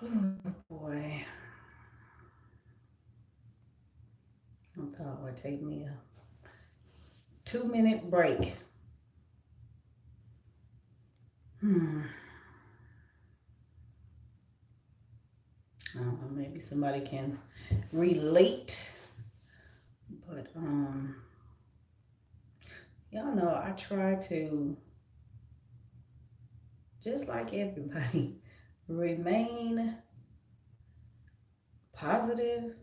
Oh boy. I thought it would take me a 2 minute break. Hmm. I don't know, maybe somebody can relate. But y'all know I try to, just like everybody, remain positive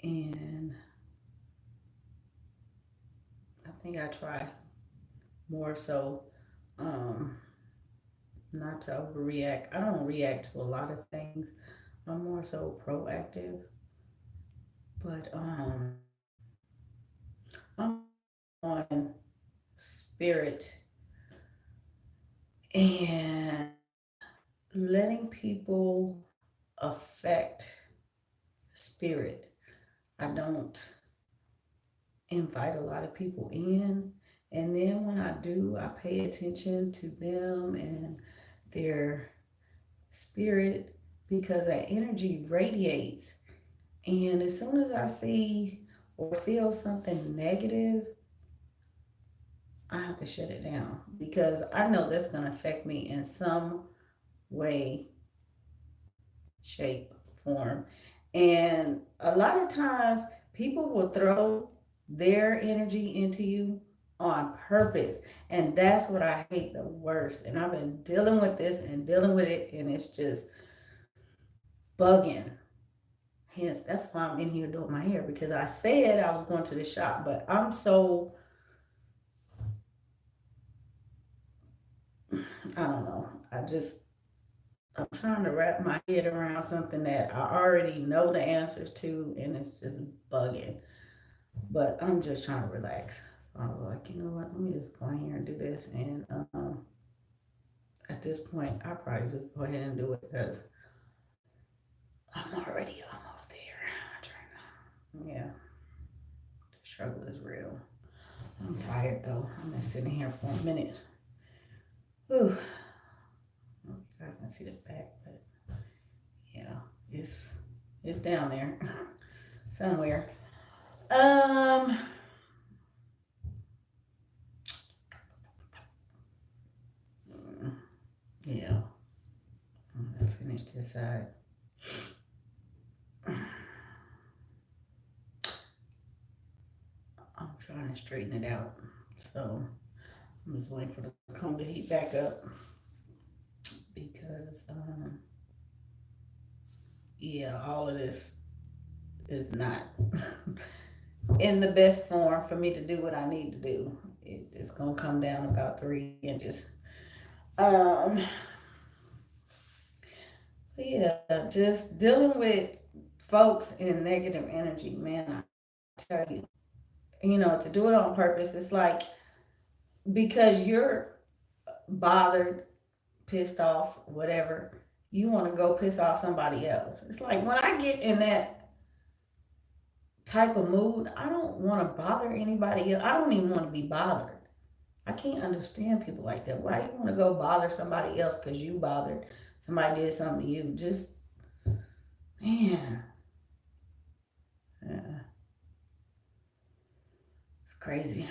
and I think I try more so um not to overreact. I don't react to a lot of things. I'm more so proactive. But I'm on spirit and letting people affect spirit. I don't invite a lot of people in. And then when I do, I pay attention to them and their spirit because that energy radiates. And as soon as I see or feel something negative, I have to shut it down because I know that's going to affect me in some way, shape, form. And a lot of times people will throw their energy into you on purpose. And that's what I hate the worst. And I've been dealing with this and dealing with it, and it's just bugging. Hence, that's why I'm in here doing my hair because I said I was going to the shop, but I'm so, I don't know. I'm trying to wrap my head around something that I already know the answers to, and it's just bugging. But I'm just trying to relax. So I was like, you know what? Let me just go in here and do this. And at this point, I probably just go ahead and do it because I'm already almost there. I'm trying to, yeah, the struggle is real. I'm tired though. I've been sitting here for a minute. Whew. You guys can see the back, but yeah, it's it's down there somewhere. Um, yeah, I'm gonna finish this side. I'm trying to straighten it out. So I'm just waiting for the comb to heat back up because, yeah, all of this is not in the best form for me to do what I need to do. It's gonna come down about 3 inches. Um, yeah, just dealing with folks in negative energy, man. I tell you, to do it on purpose, it's like because you're bothered, pissed off, whatever, you want to go piss off somebody else. It's like when I get in that type of mood, I don't want to bother anybody else. I don't even want to be bothered. I can't understand people like that. Why you want to go bother somebody else because you bothered? Somebody did something to you. Just, man, uh, it's crazy.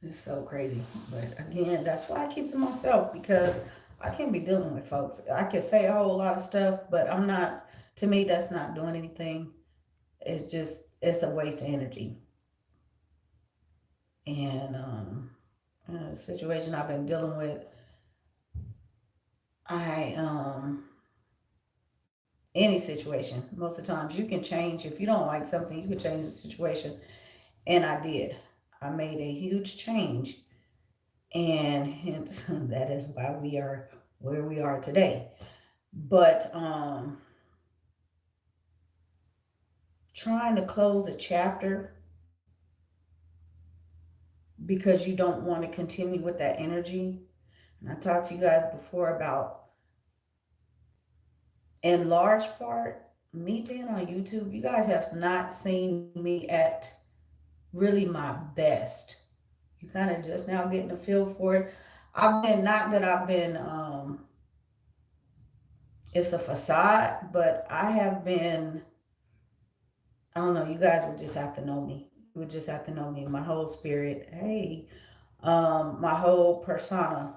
It's so crazy. But again, that's why I keep to myself because I can't be dealing with folks. I can say a whole lot of stuff, but I'm not, to me, that's not doing anything. It's just, it's a waste of energy. And situation I've been dealing with, I, any situation, most of the times you can change, if you don't like something, you can change the situation. And I did. I made a huge change. And hence, that is why we are where we are today. But trying to close a chapter because you don't want to continue with that energy. And I talked to you guys before about, in large part, me being on YouTube, you guys have not seen me at really my best. You kind of just now getting a feel for it. I've been, not that I've been it's a facade, but I have been, I don't know, you guys would just have to know me. You would just have to know me. My whole spirit, hey, my whole persona,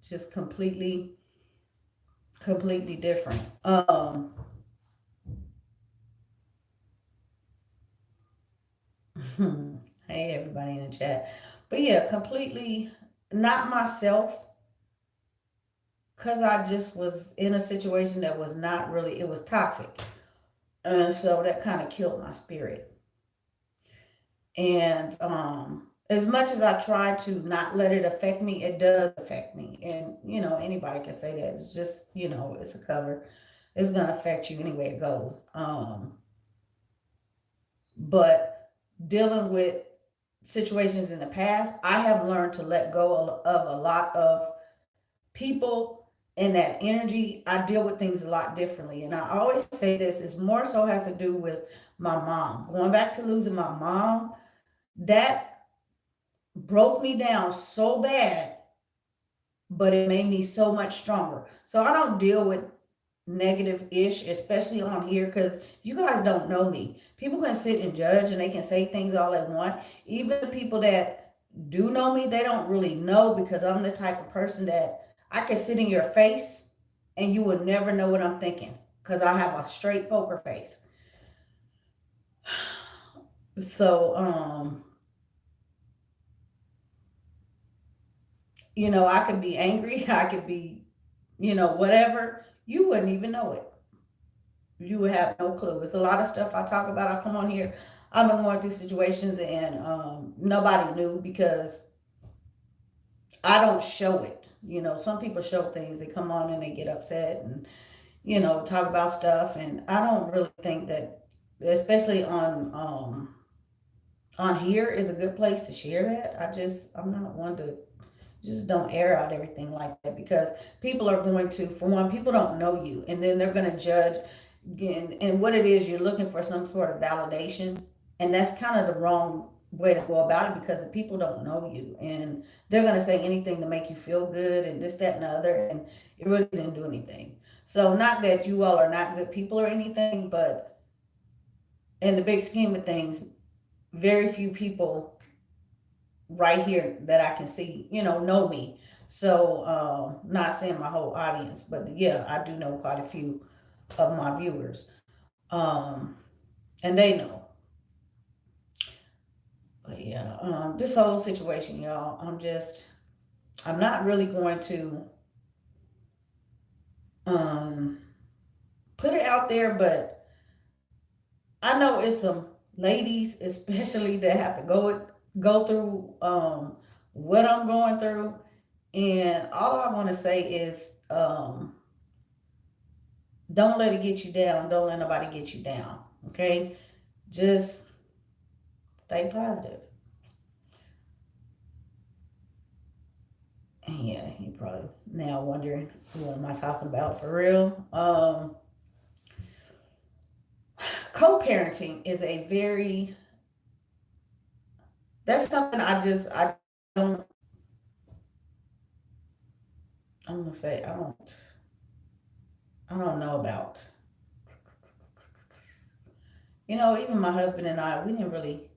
just completely different. Hey, everybody in the chat. But yeah, completely not myself, because I just was in a situation that was not really, it was toxic. And so that kind of killed my spirit. And as much as I try to not let it affect me, it does affect me. And, anybody can say that. It's just, it's a cover. It's going to affect you any way it goes. But dealing with situations in the past, I have learned to let go of a lot of people and that energy. I deal with things a lot differently. And I always say this is more so has to do with my mom. Going back to losing my mom, that broke me down so bad, but it made me so much stronger. So I don't deal with negative ish, especially on here, because you guys don't know me. People can sit and judge and they can say things all they want. Even the people that do know me, they don't really know, because I'm the type of person that I can sit in your face and you would never know what I'm thinking, because I have a straight poker face. So, I could be angry, I could be, whatever. You wouldn't even know it. You would have no clue. It's a lot of stuff I talk about. I come on here. I've been going through situations and nobody knew, because I don't show it. Some people show things. They come on and they get upset and talk about stuff, and I don't really think that, especially on here, is a good place to share that. I'm not one to just don't air out everything like that, because people are going to, for one, people don't know you, and then they're going to judge. And what it is, you're looking for some sort of validation, and that's kind of the wrong way to go about it, because the people don't know you, and they're going to say anything to make you feel good and this, that, and the other, and it really didn't do anything. So not that you all are not good people or anything, but in the big scheme of things, very few people right here that I can see, know me. So, not saying my whole audience, but yeah, I do know quite a few of my viewers. Um, and they know. But yeah, this whole situation, y'all, I'm not really going to um, put it out there, but I know it's some ladies, especially, that have to go through what I'm going through, and all I want to say is, don't let it get you down. Don't let nobody get you down. Okay, just stay positive. And yeah, you probably now wondering, what am I talking about for real? Co-parenting is a very, that's something I don't, I'm gonna say I don't know about. Even my husband and I, we didn't really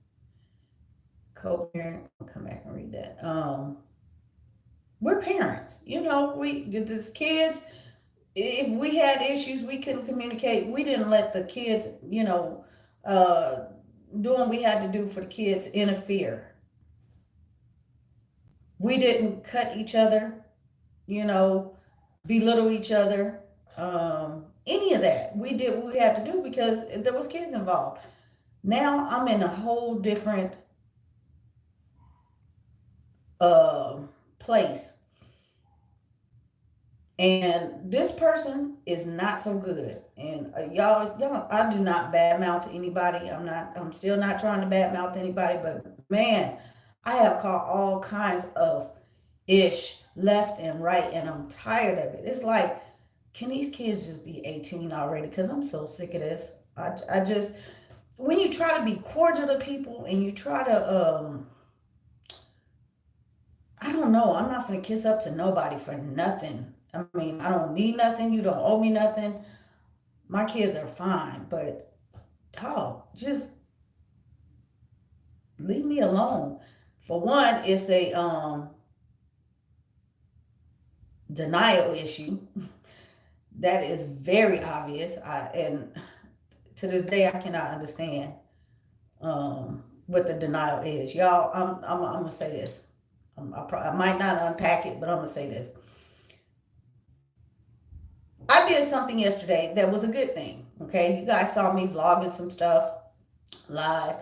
co-parent. I'll come back and read that. We're parents. We as kids, if we had issues, we couldn't communicate. We didn't let the kids, uh, doing what we had to do for the kids, interfere. We didn't cut each other, you know, belittle each other, any of that. We did what we had to do because there was kids involved. Now I'm in a whole different uh, place, and this person is not so good. And y'all, I do not badmouth anybody. I'm still not trying to badmouth anybody, but man, I have caught all kinds of ish left and right, and I'm tired of it. It's like, can these kids just be 18 already? Because I'm so sick of this. I just, when you try to be cordial to people and you try to, I don't know, I'm not going to kiss up to nobody for nothing. I mean, I don't need nothing. You don't owe me nothing. My kids are fine, but oh, just leave me alone. For one, it's a denial issue that is very obvious. And to this day, I cannot understand what the denial is. Y'all, I'm gonna say this. I might not unpack it, but I'm gonna say this. I did something yesterday that was a good thing. Okay, you guys saw me vlogging some stuff live.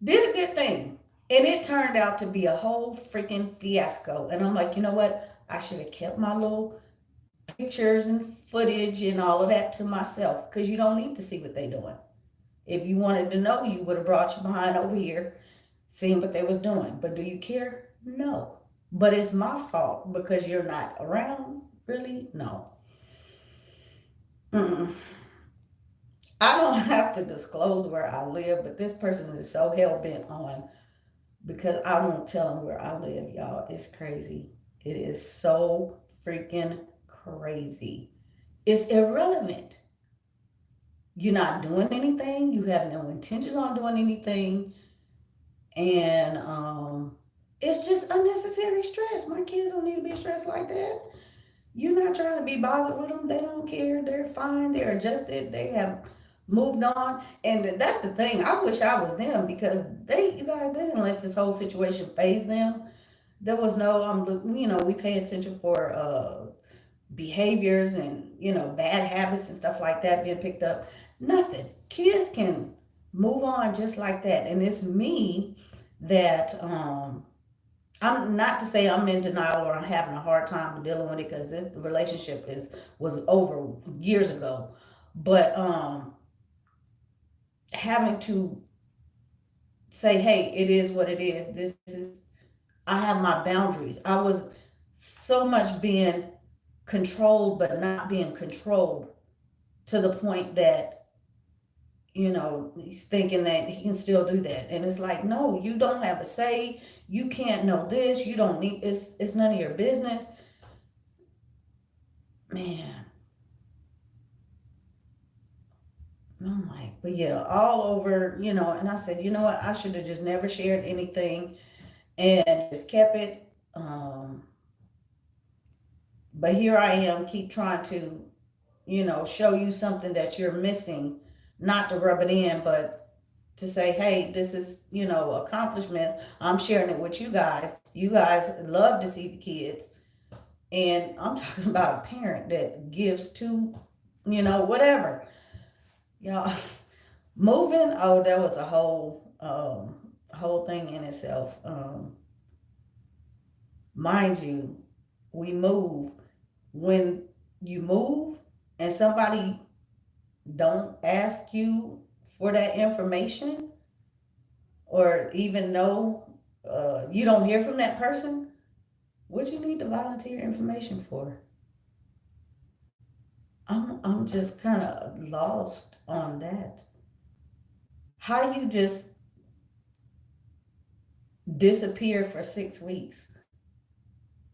Did a good thing, and it turned out to be a whole freaking fiasco. And I'm like, you know what? I should have kept my little pictures and footage and all of that to myself because you don't need to see what they're doing. If you wanted to know, you would have brought your behind over here, seeing what they was doing. But do you care? No. But it's my fault because you're not around. Really? No. Mm-mm. I don't have to disclose where I live, but this person is so hell bent on because I won't tell them where I live, y'all. It's crazy. It is so freaking crazy. It's irrelevant. You're not doing anything. You have no intentions on doing anything. And it's just unnecessary stress. My kids don't need to be stressed like that. You're not trying to be bothered with them. They don't care. They're fine. They're adjusted. They have moved on. And that's the thing. I wish I was them because you guys, they didn't let this whole situation phase them. There was no, we pay attention for behaviors and, bad habits and stuff like that being picked up. Nothing. Kids can move on just like that. And it's me that, I'm not to say I'm in denial or I'm having a hard time dealing with it because this relationship was over years ago. But having to say, hey, it is what it is. This is I have my boundaries. I was so much being controlled but not being controlled to the point that he's thinking that he can still do that. And it's like, no, you don't have a say. You can't know this. You don't need it's none of your business. Man, I'm like, but yeah, all over, and I said, you know what, I should have just never shared anything and just kept it. But here I am, keep trying to, show you something that you're missing, not to rub it in, but to say, hey, this is, accomplishments. I'm sharing it with you guys. You guys love to see the kids. And I'm talking about a parent that gives to, whatever. Y'all, moving, oh, that was a whole thing in itself. Mind you, we move. When you move and somebody don't ask you for that information or even know you don't hear from that person, what you need to volunteer information for? I'm just kind of lost on that. How you just disappear for 6 weeks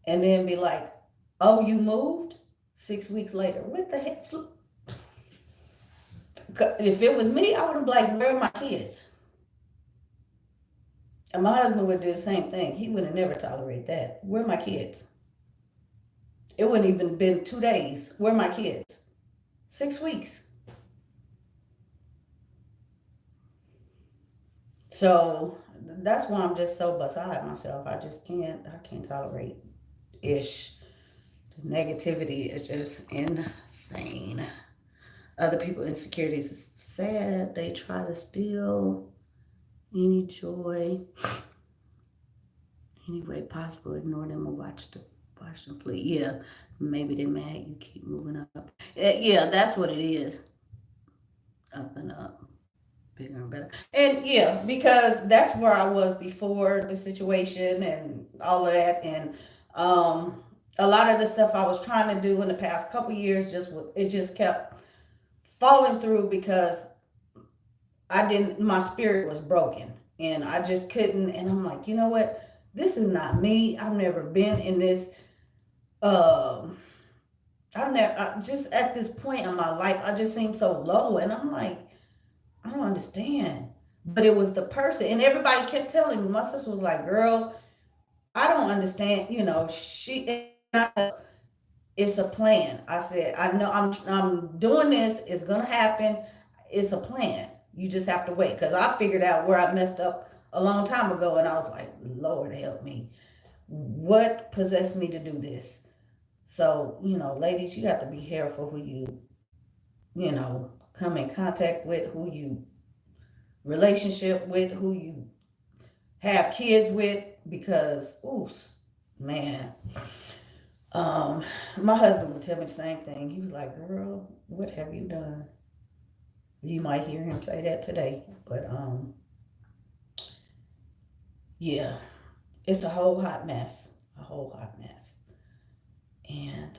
and then be like, oh, you moved 6 weeks later. What the heck? If it was me, I would have been like, where are my kids? And my husband would do the same thing. He would have never tolerate that. Where are my kids? It wouldn't even been 2 days. Where are my kids? 6 weeks. So that's why I'm just so beside myself. I can't tolerate ish. The negativity is just insane. Other people insecurities is sad. They try to steal any joy any way possible. Ignore them or watch them flee. Yeah, maybe they're mad. You keep moving up. Yeah, that's what it is. Up and up, bigger and better. And yeah, because that's where I was before the situation and all of that. And a lot of the stuff I was trying to do in the past couple years it just kept falling through because my spirit was broken and I just couldn't. And I'm like, you know what? This is not me. I've never been in this. Um, I'm there just at this point in my life. I just seem so low, and I'm like, I don't understand. But it was the person, and everybody kept telling me. My sister was like, "Girl, I don't understand." It's a plan. I said, I know I'm doing this. It's gonna happen. It's a plan. You just have to wait. Because I figured out where I messed up a long time ago, and I was like, Lord help me. What possessed me to do this? So, ladies, you have to be careful who come in contact with, who you relationship with, who you have kids with, because, ooh, man, um, my husband would tell me the same thing. He was like, "Girl, what have you done?" You might hear him say that today, but yeah, it's a whole hot mess, a whole hot mess, and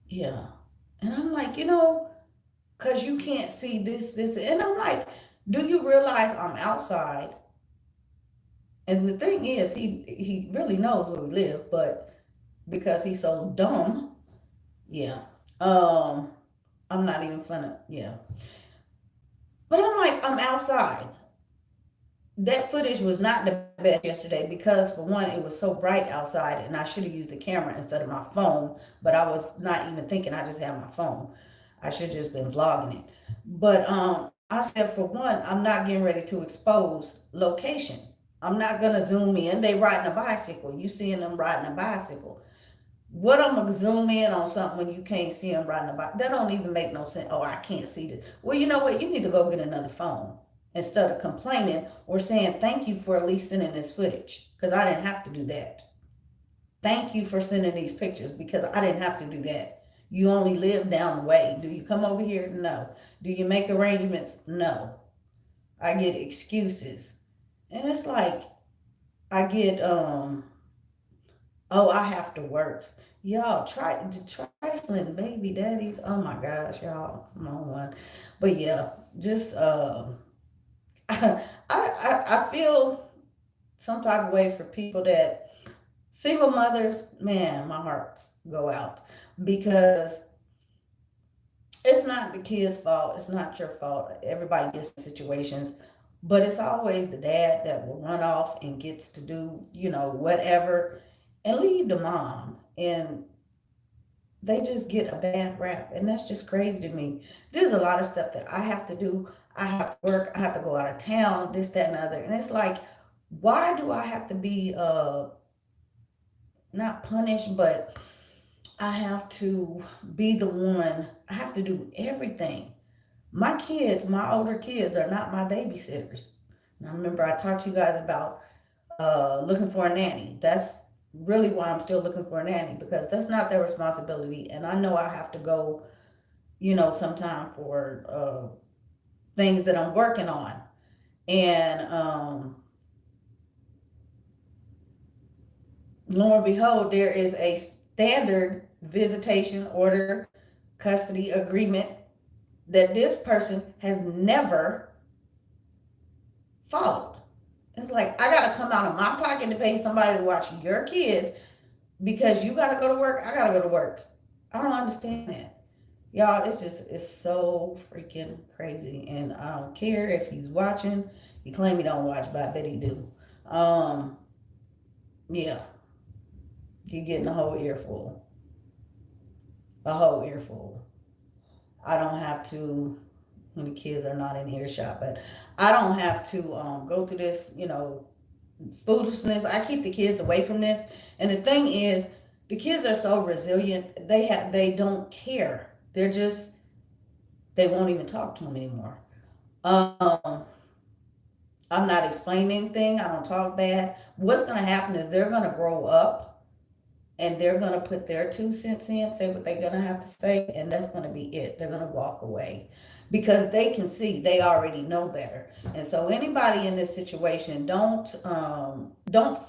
yeah, and I'm like, cause you can't see this, and I'm like, do you realize I'm outside? And the thing is, he really knows where we live, but because he's so dumb, yeah, um, I'm not even funny, yeah. But I'm like, I'm outside. That footage was not the best yesterday because, for one, it was so bright outside, and I should have used the camera instead of my phone. But I was not even thinking. I just had my phone. I should have just been vlogging it. But I said, for one, I'm not getting ready to expose location. I'm not gonna zoom in. They riding a bicycle. You seeing them riding a bicycle? What I'm gonna zoom in on something when you can't see them riding a bike? That don't even make no sense. Oh, I can't see this. Well, you know what? You need to go get another phone instead of complaining or saying thank you for at least sending this footage, because I didn't have to do that. Thank you for sending these pictures because I didn't have to do that. You only live down the way. Do you come over here? No. Do you make arrangements? No. I get excuses, and it's like I get oh, I have to work. Y'all try the trifling baby daddies. Oh my gosh, y'all. I'm on one. But yeah, just I feel some type of way for people that single mothers, man, my hearts go out because it's not the kid's fault. It's not your fault. Everybody gets in situations, but it's always the dad that will run off and gets to do, whatever and leave the mom. And they just get a bad rap, and that's just crazy to me. There's a lot of stuff that I have to do. I have to work. I have to go out of town. This, that, and other. And it's like, why do I have to be not punished, but I have to be the one. I have to do everything. My kids, my older kids, are not my babysitters. And I remember I talked to you guys about looking for a nanny. That's really why I'm still looking for a nanny, because that's not their responsibility. And I know I have to go, sometime for things that I'm working on. And lo and behold, there is a standard visitation order custody agreement that this person has never followed. It's like, I got to come out of my pocket to pay somebody to watch your kids because you got to go to work. I got to go to work. I don't understand that. Y'all, it's so freaking crazy. And I don't care if he's watching. He claim he don't watch, but I bet he do. Um, yeah, you're getting a whole earful. A whole earful. I don't have to, when the kids are not in earshot, but I don't have to go through this, foolishness. I keep the kids away from this. And the thing is, the kids are so resilient. They don't care. They won't even talk to them anymore. Um, I'm not explaining anything. I don't talk bad. What's gonna happen is they're gonna grow up and they're gonna put their 2 cents in, say what they're gonna have to say, and that's gonna be it. They're gonna walk away because they can see they already know better. And so anybody in this situation, don't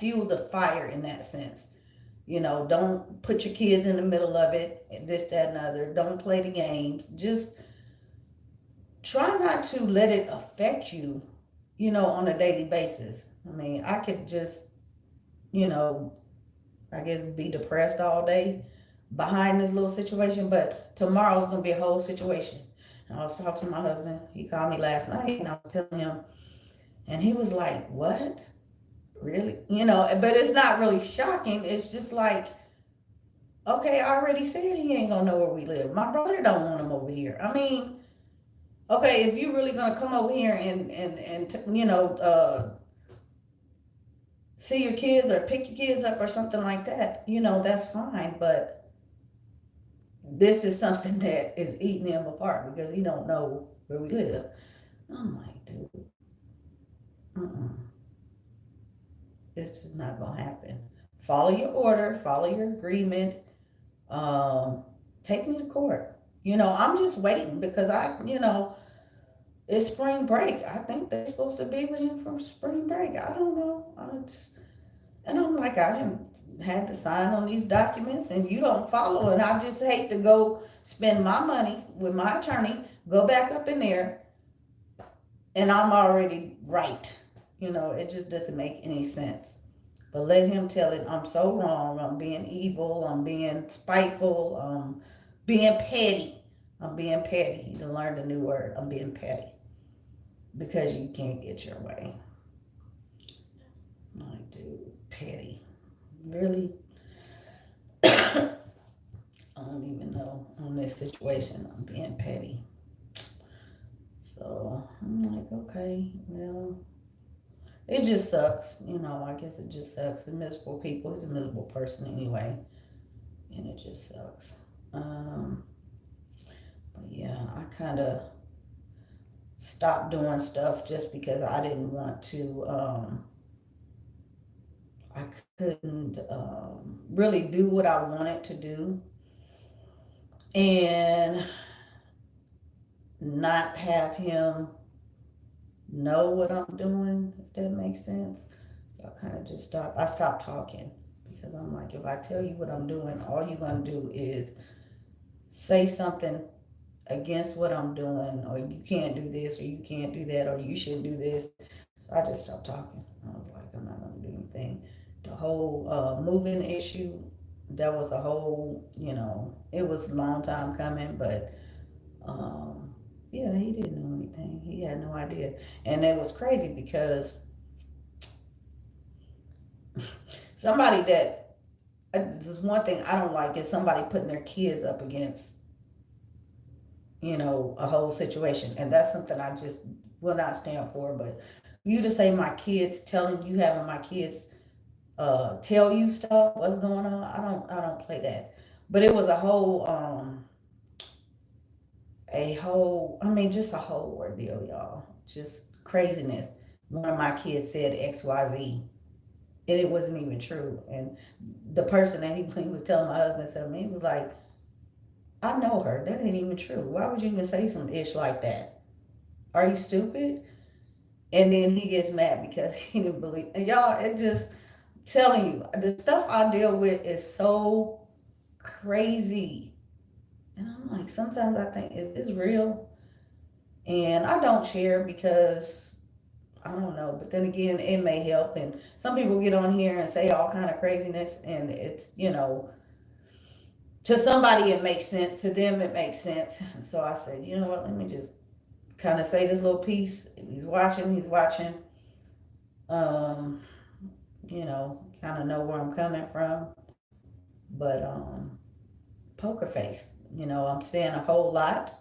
fuel the fire in that sense. Don't put your kids in the middle of it, this, that, and other. Don't play the games. Just try not to let it affect you, on a daily basis. I mean, I could just, you know, I guess, be depressed all day behind this little situation. But tomorrow's gonna be a whole situation. And I was talking to my husband. He called me last night, and I was telling him, and he was like, "What? Really?" But it's not really shocking. It's just like, okay, I already said he ain't gonna know where we live. My brother don't want him over here. I mean, okay, if you really gonna come over here and see your kids or pick your kids up or something like that, that's fine. But this is something that is eating him apart because he don't know where we live. I'm like, dude, uh-uh. It's just not gonna happen. Follow your order, follow your agreement. Um, Take me to court. I'm just waiting because it's spring break. I think they're supposed to be with him for spring break. I don't know. And I'm like, I didn't had to sign on these documents and you don't follow. And I just hate to go spend my money with my attorney, go back up in there, and I'm already right. It just doesn't make any sense. But let him tell it, I'm so wrong. I'm being evil. I'm being spiteful. I'm being petty. I'm being petty. You learned a new word. I'm being petty because you can't get your way. I'm like, dude, petty. Really? I don't even know on this situation. I'm being petty. So I'm like, okay, well, it just sucks. I guess it just sucks. The miserable people. He's a miserable person anyway. And it just sucks. Um, but yeah, I kind of stopped doing stuff just because I didn't want to. I couldn't really do what I wanted to do and not have him know what I'm doing, if that makes sense. So I kind of just stopped. I stopped talking because I'm like, if I tell you what I'm doing, all you're going to do is say something against what I'm doing, or you can't do this, or you can't do that, or you shouldn't do this. So I just stopped talking. I was like, I'm not going to do anything. The whole moving issue, that was a whole, it was a long time coming, but yeah, he didn't know anything. He had no idea. And it was crazy because somebody that, there's one thing I don't like is somebody putting their kids up against, a whole situation. And that's something I just will not stand for. But you to say my kids telling you, having my kids tell you stuff, what's going on, I don't play that. But it was just a whole ordeal, y'all. Just craziness. One of my kids said XYZ, and it wasn't even true. And the person that he was telling my husband said to me, he was like, I know her. That ain't even true. Why would you even say some ish like that? Are you stupid? And then he gets mad because he didn't believe. And y'all, it just telling you, the stuff I deal with is so crazy. And I'm like, sometimes I think, is this real? And I don't share because I don't know. But then again, it may help. And some people get on here and say all kind of craziness, and it's, to somebody it makes sense. To them it makes sense. So I said, you know what? Let me just kind of say this little piece. If he's watching, he's watching. Um, kind of know where I'm coming from. But poker face. I'm saying a whole lot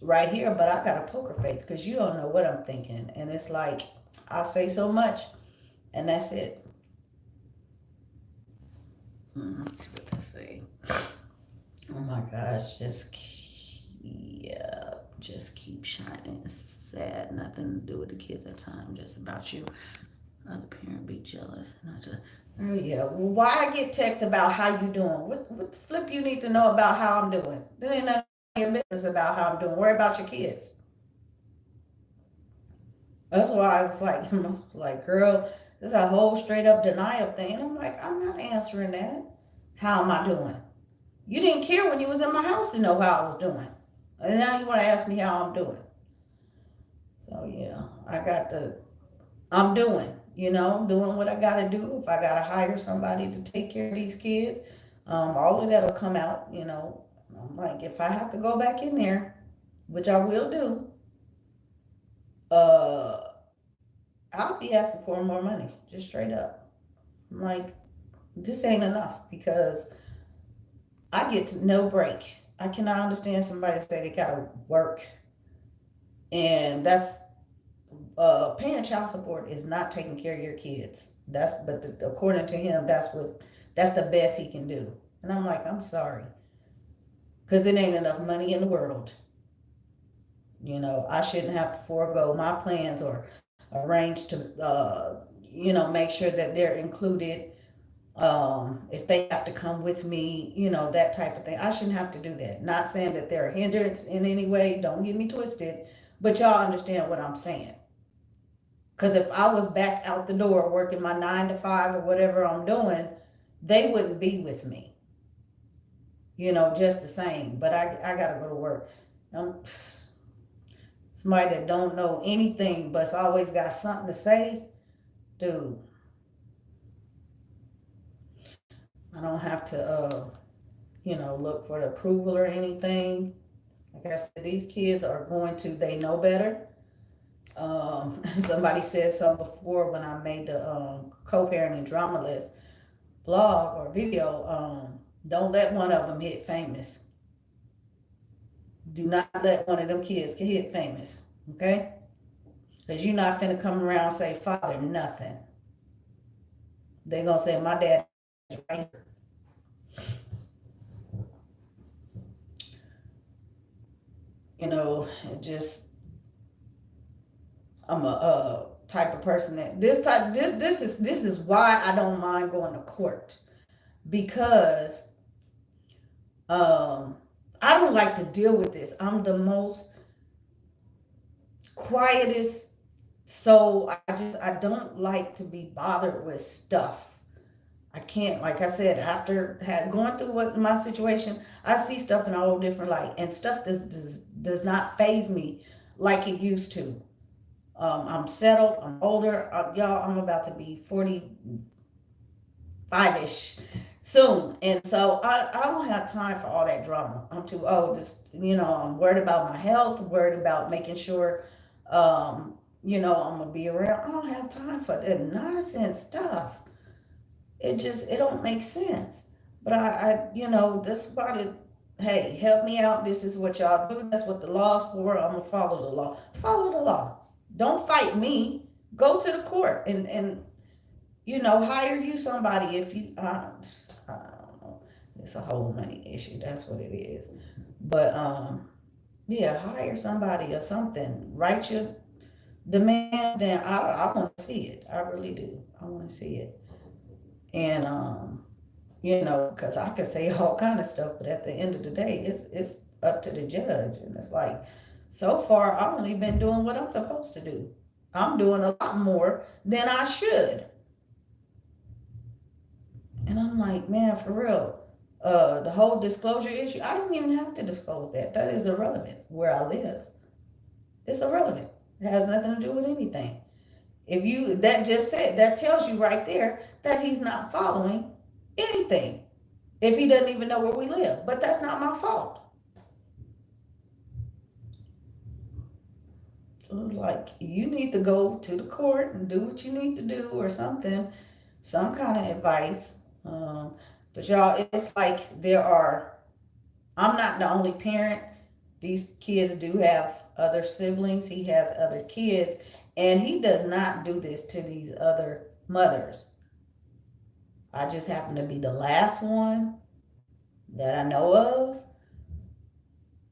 right here, but I got a poker face because you don't know what I'm thinking. And it's like, I'll say so much, and that's it. Let's see what they say. Oh my gosh, just keep shining. It's sad, nothing to do with the kids at time, just about you. Other parent be jealous. Not just, oh yeah. Well, why I get texts about how you doing? What the flip you need to know about how I'm doing? There ain't none of your business about how I'm doing. Worry about your kids. That's why I was like, I was like, girl, this is a whole straight up denial thing. And I'm like, I'm not answering that. How am I doing? You didn't care when you was in my house to know how I was doing. And now you want to ask me how I'm doing. So yeah, I'm doing. doing what I got to do. If I got to hire somebody to take care of these kids, all of that'll come out. I'm like, if I have to go back in there, which I will do, uh, I'll be asking for more money, just straight up. I'm like, this ain't enough because I get to no break. I cannot understand somebody say they gotta work, and that's paying child support is not taking care of your kids. According to him, that's the best he can do. And I'm like, I'm sorry, because it ain't enough money in the world. I shouldn't have to forego my plans or arrange to, make sure that they're included. If they have to come with me, that type of thing. I shouldn't have to do that. Not saying that they're a hindrance in any way. Don't get me twisted, but y'all understand what I'm saying. Because if I was back out the door working my 9 to 5 or whatever I'm doing, they wouldn't be with me, just the same. But I got to go to work. Um, Somebody that don't know anything but's always got something to say, dude, I don't have to, look for the approval or anything. Like I said, these kids are they know better. Somebody said something before when I made the co-parenting drama list vlog or video. Don't let one of them hit famous. Do not let one of them kids get hit famous, okay? Because you're not finna come around and say, Father, nothing. They gonna say, my dad is right here. Just I'm a type of person that this is why I don't mind going to court, because I don't like to deal with this. I'm the most quietest, so I don't like to be bothered with stuff. I can't, like I said, after going through my situation, I see stuff in a whole different light, and stuff does not phase me like it used to. I'm settled. I'm older. Y'all, I'm about to be 45-ish soon. And so I don't have time for all that drama. I'm too old. I'm worried about my health, worried about making sure, I'm going to be around. I don't have time for that nonsense stuff. It don't make sense. But that's about it. Hey, help me out. This is what y'all do. That's what the law's for. I'm going to follow the law. Follow the law. Don't fight me. Go to the court and hire you somebody if you, I don't know. It's a whole money issue. That's what it is. But, yeah, hire somebody or something. Write your demands down. I want to see it. I really do. I want to see it. And, because I could say all kind of stuff, but at the end of the day, it's up to the judge. And it's like, so far, I've only been doing what I'm supposed to do. I'm doing a lot more than I should. And I'm like, man, for real, the whole disclosure issue, I don't even have to disclose that. That is irrelevant where I live. It's irrelevant. It has nothing to do with anything. That tells you right there that he's not following anything. If he doesn't even know where we live. But that's not my fault. So it's like, you need to go to the court and do what you need to do or something, some kind of advice. But y'all, it's like I'm not the only parent. These kids do have other siblings. He has other kids. And he does not do this to these other mothers. I just happen to be the last one that I know of.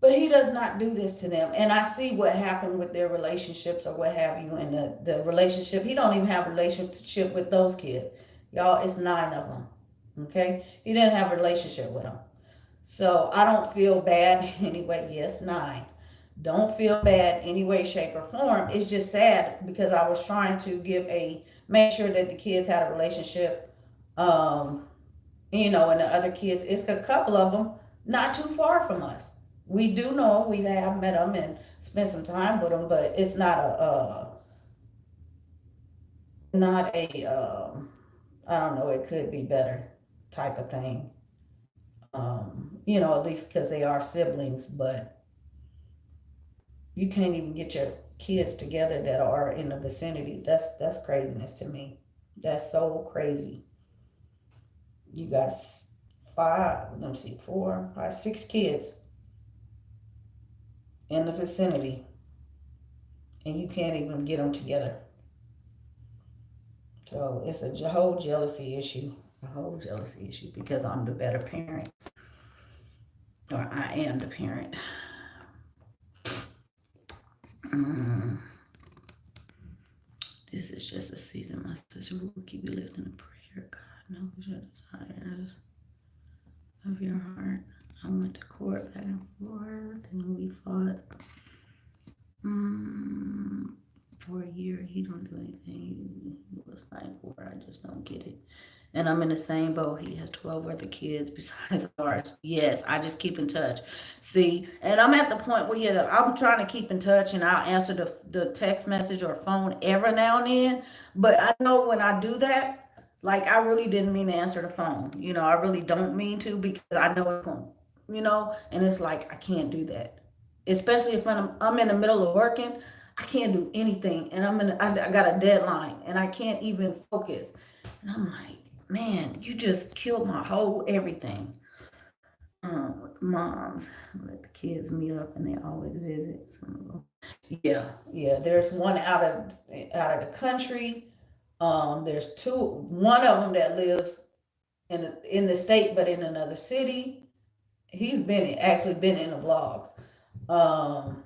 But he does not do this to them. And I see what happened with their relationships or what have you. And the relationship, he don't even have a relationship with those kids. Y'all, it's 9 of them. Okay? He didn't have a relationship with them. So I don't feel bad anyway. Yes, 9. Don't feel bad any way, shape, or form. It's just sad because I was trying to make sure that the kids had a relationship, and the other kids, it's a couple of them not too far from us. We do know, we have met them and spent some time with them, but it's not not a I don't know, it could be better type of thing. At least because they are siblings, but you can't even get your kids together that are in the vicinity. That's craziness to me. That's so crazy. You got five, let me see, four, five, six kids in the vicinity, and you can't even get them together. So it's a whole jealousy issue, a whole jealousy issue because I'm the better parent, or I am the parent. Mm, this is just a season. My sister will keep you lifted in prayer. God knows your desires of your heart. I went to court back and forth, and we fought mm, for a year. He don't do anything. He was fighting for it. I just don't get it. And I'm in the same boat. He has 12 other kids besides ours. Yes, I just keep in touch. See, and I'm at the point where, yeah, I'm trying to keep in touch, and I'll answer the text message or phone every now and then. But I know when I do that, like, I really didn't mean to answer the phone. I really don't mean to, because I know it's going, and it's like, I can't do that. Especially if I'm in the middle of working, I can't do anything. And I got a deadline, and I can't even focus. And I'm like, man, you just killed my whole everything. With the moms, let the kids meet up, and they always visit some of them. Yeah, yeah. There's one out of the country. There's two. One of them that lives in the state, but in another city. He's been in the vlogs. Um,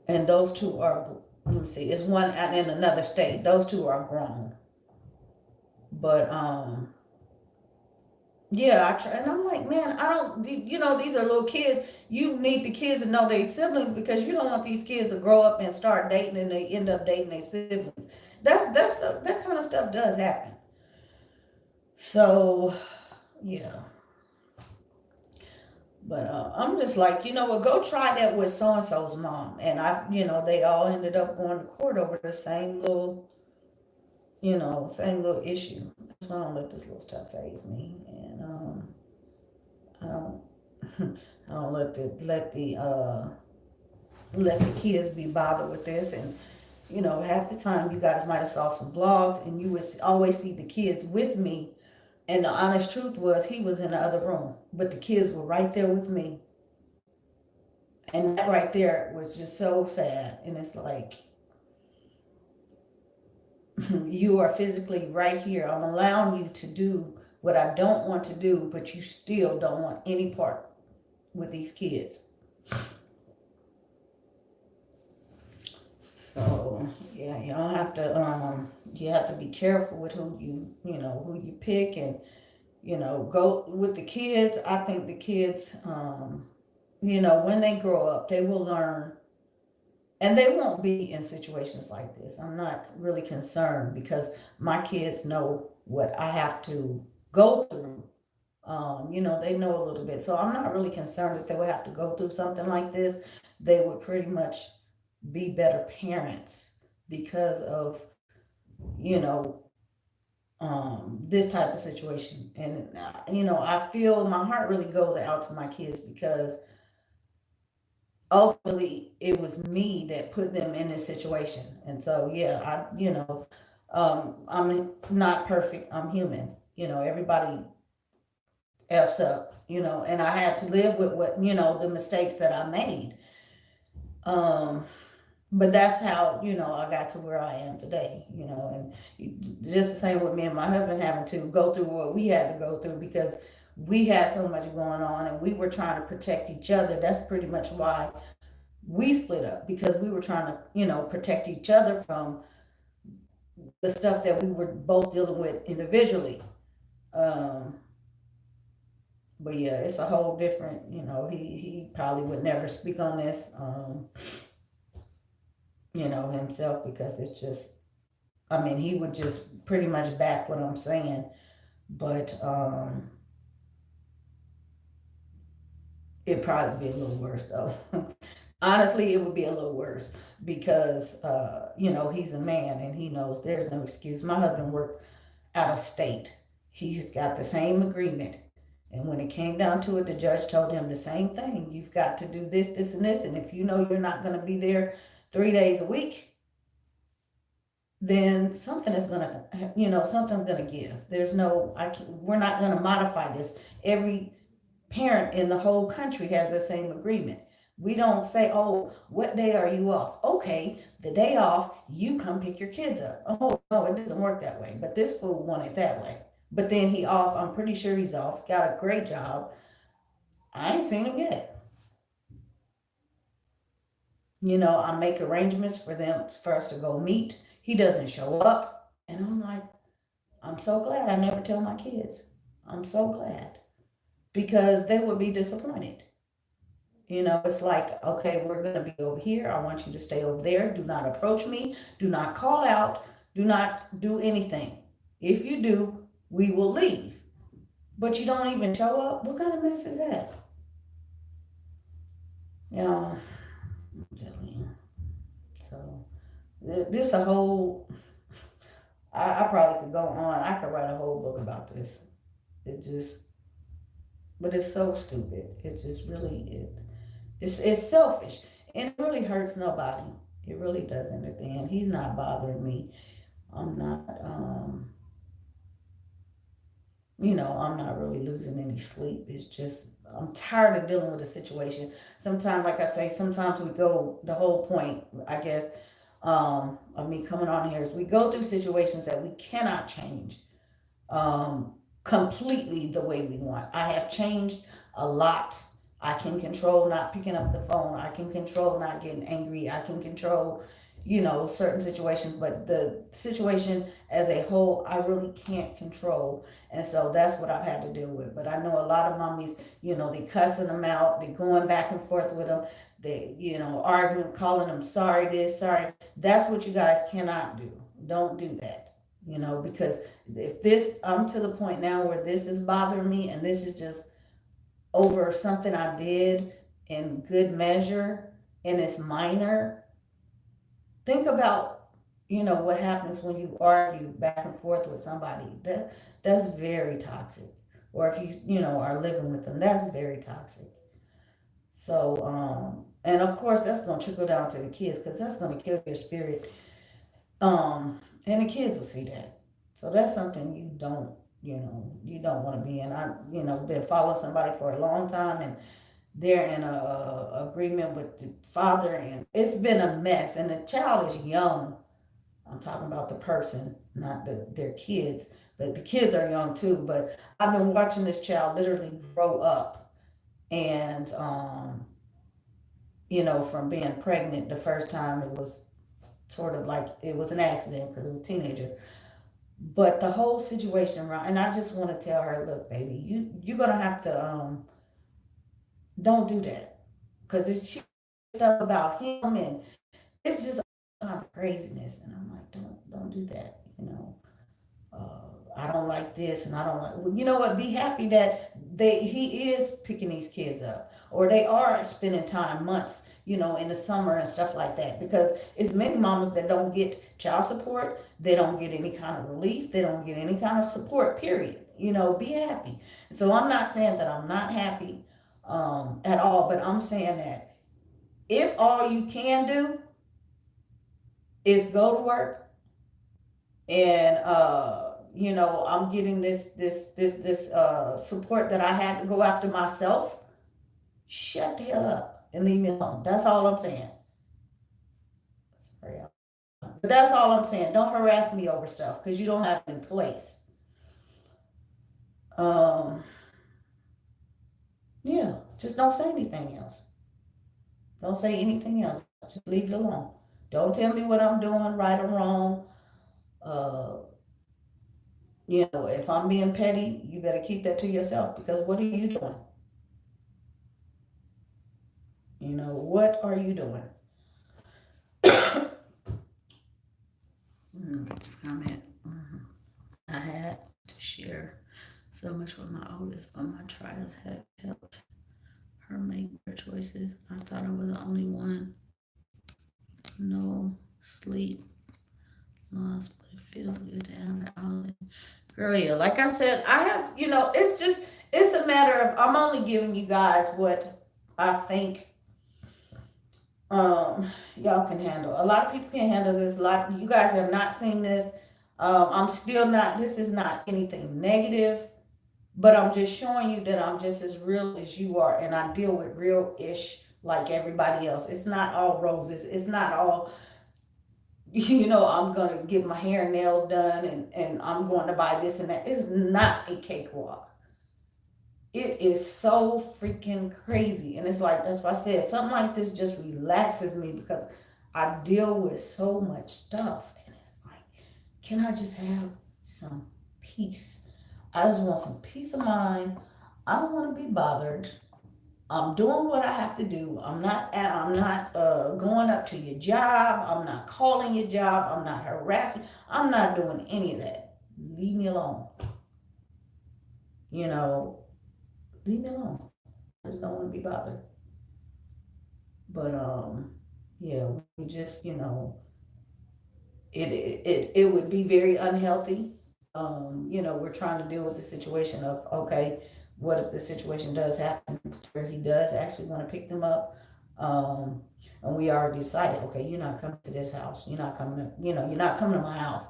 and those two are. Let me see. It's one out in another state. Those two are grown, but yeah, I try, and I'm like, man, I don't. These are little kids. You need the kids to know their siblings, because you don't want these kids to grow up and start dating, and they end up dating their siblings. That kind of stuff does happen. So yeah, but I'm just like, you know what? Go try that with so and so's mom, and they all ended up going to court over the same little issue. That's why I don't let this little stuff phase me, and I don't. I don't let the kids be bothered with this. And half the time you guys might have saw some vlogs, and you would always see the kids with me. And the honest truth was, he was in the other room, but the kids were right there with me. And that right there was just so sad. And it's like, you are physically right here. I'm allowing you to do what I don't want to do, but you still don't want any part with these kids. So yeah, you have to be careful with who you pick, and go with the kids. I think the kids, when they grow up, they will learn, and they won't be in situations like this. I'm not really concerned, because my kids know what I have to go through. They know a little bit, so I'm not really concerned that they would have to go through something like this. They would pretty much be better parents because of you know this type of situation. And I feel my heart really goes out to my kids, because ultimately it was me that put them in this situation. And so yeah, I'm not perfect. I'm human. Everybody f's up. And I had to live with what the mistakes that I made. um but that's how I got to where I am today. And just the same with me and my husband having to go through what we had to go through, because we had so much going on, and we were trying to protect each other. That's pretty much why we split up, because we were trying to protect each other from the stuff that we were both dealing with individually. um but yeah, it's a whole different. He probably would never speak on this, himself, because it's just, I mean, he would just pretty much back what I'm saying. But it'd probably be a little worse though. Honestly, it would be a little worse because, he's a man and he knows there's no excuse. My husband worked out of state. He's got the same agreement. And when it came down to it, the judge told him the same thing. You've got to do this, this, and this. And if you know you're not going to be there 3 days a week, then something is going to, something's going to give. There's no, we're not going to modify this. Every parent in the whole country has the same agreement. We don't say, oh, what day are you off? Okay, the day off, you come pick your kids up. Oh, no, it doesn't work that way. But this fool wanted it that way. But then he off, I'm pretty sure he's off, got a great job. I ain't seen him yet. I make arrangements for us to go meet. He doesn't show up. And I'm like, I'm so glad I never tell my kids. I'm so glad because they would be disappointed. It's like, okay, we're going to be over here. I want you to stay over there. Do not approach me. Do not call out. Do not do anything. If you do, we will leave. But you don't even show up. What kind of mess is that? Yeah, so this a whole. I probably could go on. I could write a whole book about this. It just, but it's so stupid. It just really it's selfish and it really hurts nobody. It really doesn't at the end. He's not bothering me. I'm not, I'm not really losing any sleep. It's just, I'm tired of dealing with the situation. Sometimes, like I say, sometimes we go, the whole point, I guess, of me coming on here is we go through situations that we cannot change completely the way we want. I have changed a lot. I can control not picking up the phone. I can control not getting angry. I can control, certain situations, but the situation as a whole, I really can't control. And so that's what I've had to deal with. But I know a lot of mommies, they cussing them out. They going back and forth with them. They, arguing, calling them sorry this, sorry. That's what you guys cannot do. Don't do that. Because if this, I'm to the point now where this is bothering me and this is just over something I did in good measure and it's minor. Think about, what happens when you argue back and forth with somebody. That's very toxic. Or if you, are living with them, that's very toxic. So, and of course that's gonna trickle down to the kids because that's gonna kill your spirit. And the kids will see that. So that's something you don't want to be in. I, been following somebody for a long time and they're in a agreement with the father and it's been a mess and the child is young. I'm talking about the person, not their kids, but the kids are young too. But I've been watching this child literally grow up and, from being pregnant the first time it was sort of like it was an accident because it was a teenager. But the whole situation around, and I just want to tell her, look, baby, you're gonna have to don't do that because it's stuff about him and it's just kind of craziness. And I'm like, don't do that, I don't like this and I don't like, well, you know what, be happy that he is picking these kids up or they are spending time months, in the summer and stuff like that because it's many mamas that don't get child support, they don't get any kind of relief, they don't get any kind of support, period. Be happy. So I'm not saying that I'm not happy at all, but I'm saying that if all you can do is go to work and I'm getting this support that I had to go after myself, shut the hell up and leave me alone. That's all I'm saying. Sorry, but that's all I'm saying. Don't harass me over stuff because you don't have it in place. Um, yeah, just don't say anything else. Don't say anything else. Just leave it alone. Don't tell me what I'm doing, right or wrong. Uh, if I'm being petty, you better keep that to yourself because what are you doing? What are you doing? This comment I had to share so much with my oldest, but my trials have helped her make better choices. I thought I was the only one Girl, yeah, like I said, I have, it's just, it's a matter of, I'm only giving you guys what I think y'all can handle. A lot of people can't handle this. A lot, you guys have not seen this. I'm still not, this is not anything negative, but I'm just showing you that I'm just as real as you are, and I deal with real ish like everybody else. It's not all roses. It's not all, I'm going to get my hair and nails done, and I'm going to buy this and that. It's not a cakewalk. It is so freaking crazy. And it's like, that's why I said something like this just relaxes me because I deal with so much stuff. And it's like, can I just have some peace? I just want some peace of mind. I don't want to be bothered. I'm doing what I have to do. I'm not going up to your job. I'm not calling your job. I'm not harassing. I'm not doing any of that. Leave me alone. You know, leave me alone. I just don't want to be bothered. But yeah, we just, it would be very unhealthy. We're trying to deal with the situation of, okay, what if the situation does happen where he does actually want to pick them up? Um, and we already decided, okay, you're not coming to this house. You're not coming to, you're not coming to my house.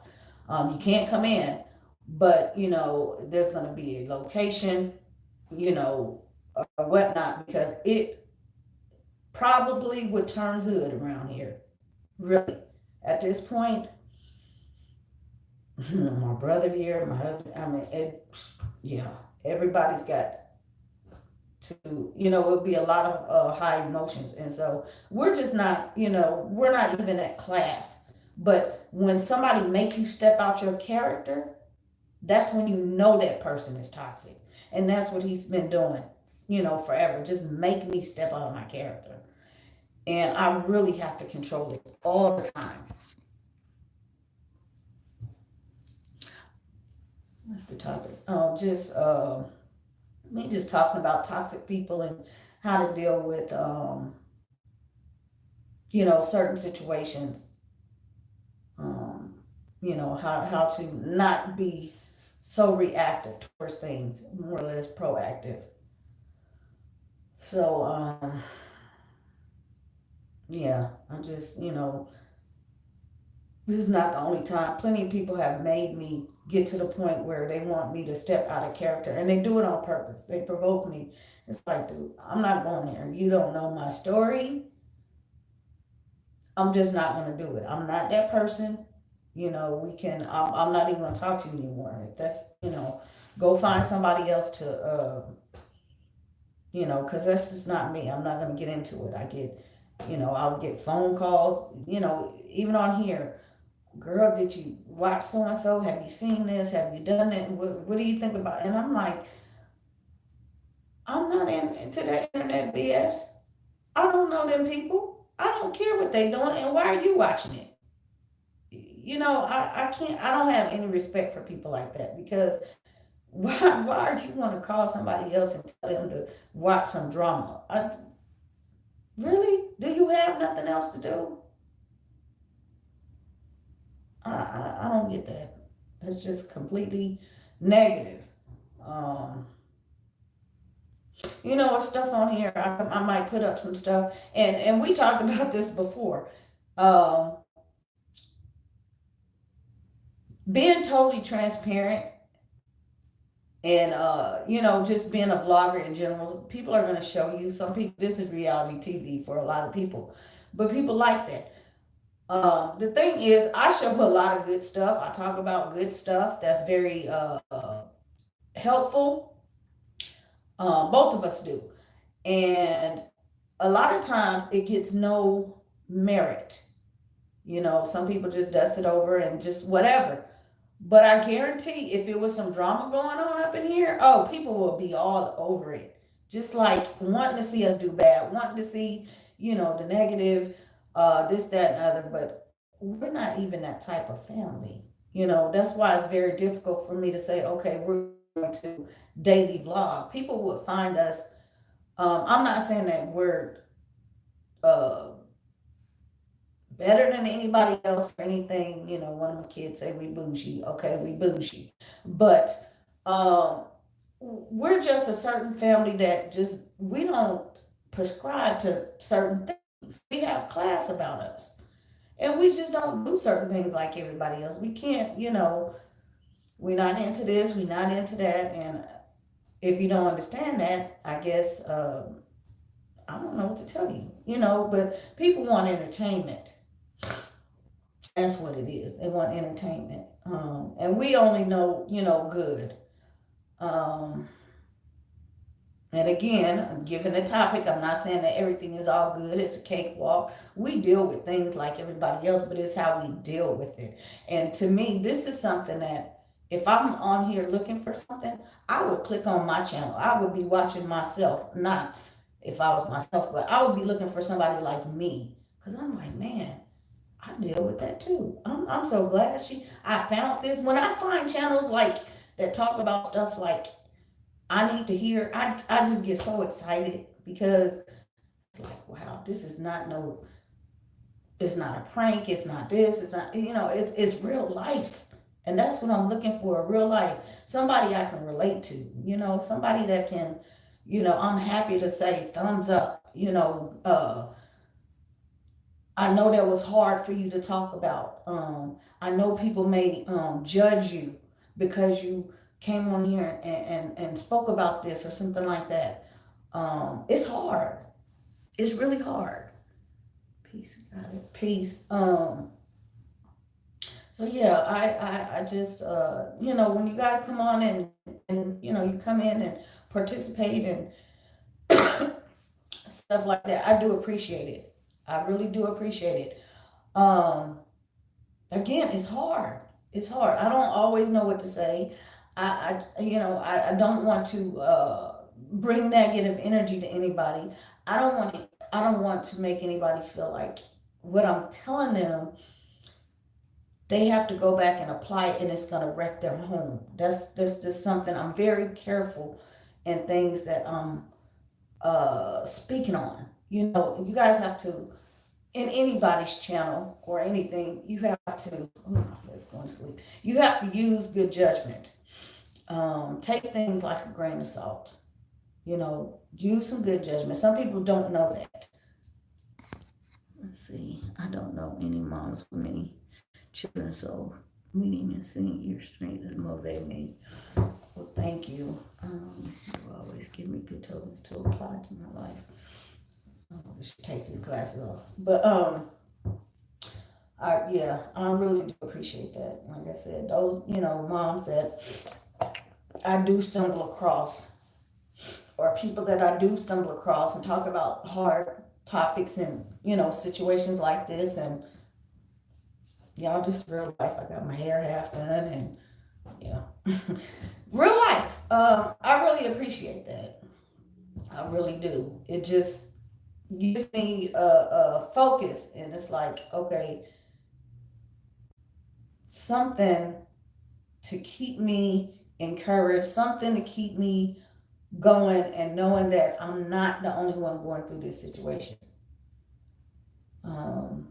You can't come in, but there's going to be a location, or whatnot, because it probably would turn hood around here. Really, at this point, my brother here, my husband. I mean, yeah, everybody's got to. It'll be a lot of high emotions, and so we're just not. We're not even at class. But when somebody makes you step out your character, that's when you know that person is toxic, and that's what he's been doing. Forever. Just make me step out of my character, and I really have to control it all the time. That's the topic. Just me just talking about toxic people and how to deal with certain situations. Um, how to not be so reactive towards things, more or less proactive. So yeah, I just this is not the only time. Plenty of people have made me get to the point where they want me to step out of character, and they do it on purpose. They provoke me. It's like, dude, I'm not going there. You don't know my story. I'm just not going to do it. I'm not that person. I'm not even going to talk to you anymore. If that's, go find somebody else to, because that's just not me. I'm not going to get into it. I'll get phone calls, even on here. Girl, did you watch so and so? Have you seen this? Have you done it? What do you think about it? And I'm like, I'm not into that internet BS. I don't know them people. I don't care what they doing, and why are you watching it? I can't. I don't have any respect for people like that because why are you want to call somebody else and tell them to watch some drama? Really? Do you have nothing else to do? I don't get that. That's just completely negative. Um, stuff on here. I might put up some stuff, and we talked about this before. Um, being totally transparent and just being a vlogger in general, people are going to show you. Some people, this is reality TV for a lot of people, but people like that. The thing is, I show a lot of good stuff. I talk about good stuff that's very helpful. Both of us do, and a lot of times it gets no merit. Some people just dust it over and just whatever. But I guarantee if it was some drama going on up in here, oh, people will be all over it. Just like wanting to see us do bad, wanting to see, the negative, this, that, and other. But we're not even that type of family. That's why it's very difficult for me to say, okay, we're going to daily vlog. People would find us, I'm not saying that we're uh, better than anybody else or anything. One of my kids say we bougie. Okay, we bougie. But um, we're just a certain family that just, we don't prescribe to certain things. We have class about us. And we just don't do certain things like everybody else. We can't, we're not into this, we're not into that. And if you don't understand that, I guess, I don't know what to tell you, but people want entertainment. That's what it is. They want entertainment. And we only know, good. Um, and again, given the topic, I'm not saying that everything is all good. It's a cakewalk. We deal with things like everybody else, but it's how we deal with it. And to me, this is something that if I'm on here looking for something, I would click on my channel. I would be watching myself, not if I was myself, but I would be looking for somebody like me. Because I'm like, man, I deal with that too. I'm so glad I found this. When I find channels like that talk about stuff like I need to hear, I just get so excited because it's like, wow, this is not no, it's not a prank, it's not this, it's not, it's real life. And that's what I'm looking for, real life. Somebody I can relate to, somebody that can, I'm happy to say thumbs up, I know that was hard for you to talk about. I know people may judge you because you came on here and spoke about this or something like that. It's hard. It's really hard. Peace, got it. Peace. So yeah, I just when you guys come on and you come in and participate and stuff like that, I do appreciate it. I really do appreciate it. Um, Again, it's hard. It's hard. I don't always know what to say. I don't want to bring negative energy to anybody. I don't want to make anybody feel like what I'm telling them they have to go back and apply it and it's going to wreck their home. That's just something I'm very careful in things that I'm speaking on. You guys have to, in anybody's channel or anything, you have to, oh, my foot's going to sleep. You have to use good judgment. Take things like a grain of salt. Use some good judgment. Some people don't know that. Let's see. I don't know any moms with many children, so meeting and seeing your strength has motivated me. Well, thank you. You always give me good tokens to apply to my life. I should take these glasses off. But yeah, I really do appreciate that. Like I said, those moms that I do stumble across, or people that I do stumble across and talk about hard topics and situations like this, and y'all just real life. I got my hair half done, and yeah, real life. I really appreciate that. I really do. It just gives me a focus, and it's like, okay, something to keep me encouraged, something to keep me going, and knowing that I'm not the only one going through this situation. Um,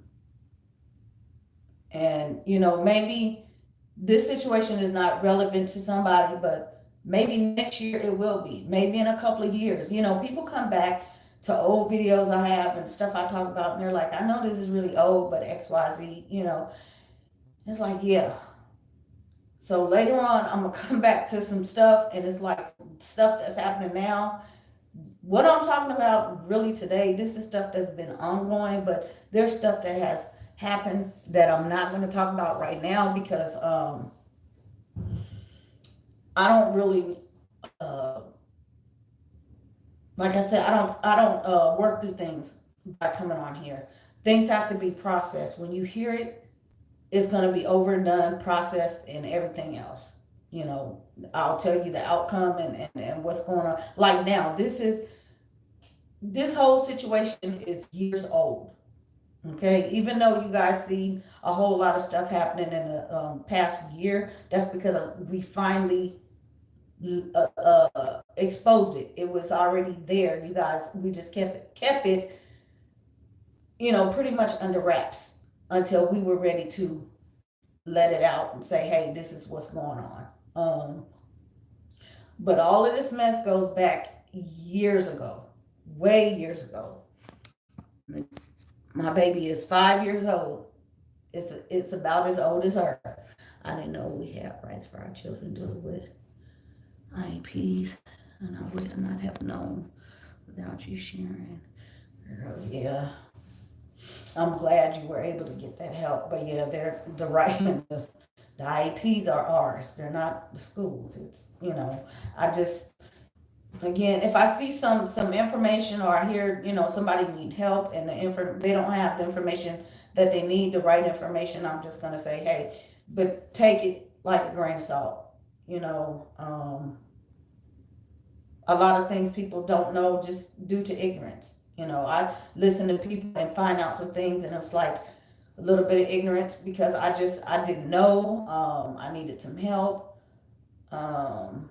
and maybe this situation is not relevant to somebody, but maybe next year it will be. Maybe in a couple of years, people come back to old videos I have and stuff I talk about, and they're like, I know this is really old, but X, Y, Z, it's like, yeah. So later on, I'm gonna come back to some stuff, and it's like stuff that's happening now. What I'm talking about really today, this is stuff that's been ongoing, but there's stuff that has happened that I'm not going to talk about right now because I don't really, uh, like I said, I don't work through things by coming on here. Things have to be processed. When you hear it, it's going to be over and done, processed, and everything else. I'll tell you the outcome and what's going on. Like now, this whole situation is years old. Okay, even though you guys see a whole lot of stuff happening in the past year, that's because we finally exposed it. It was already there, you guys. We just kept it, pretty much under wraps. until we were ready to let it out and say, hey, this is what's going on. But all of this mess goes back years ago, way years ago. My baby is 5 years old. It's about as old as her. I didn't know we had rights for our children dealing with IEPs, and I would not have known without you sharing. Yeah, I'm glad you were able to get that help. But yeah, they're the right. The IEPs are ours. They're not the schools. It's I just again, if I see some information or I hear somebody need help and they don't have the information that they need, the right information, I'm just gonna say, hey, but take it like a grain of salt. You know, a lot of things people don't know just due to ignorance. I listen to people and find out some things, and it's like a little bit of ignorance because I didn't know. I needed some help. Um,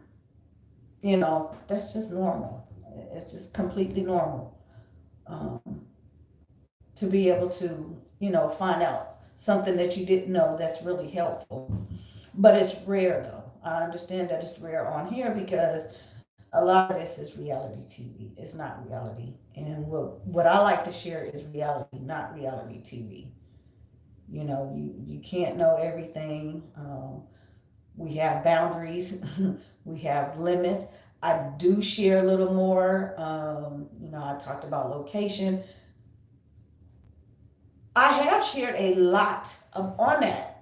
that's just normal. It's just completely normal um, to be able to, find out something that you didn't know that's really helpful. But it's rare though. I understand that it's rare on here because a lot of this is reality TV. It's not reality. And what I like to share is reality, not reality TV. You can't know everything. We have boundaries, we have limits. I do share a little more. I talked about location. I have shared a lot on that.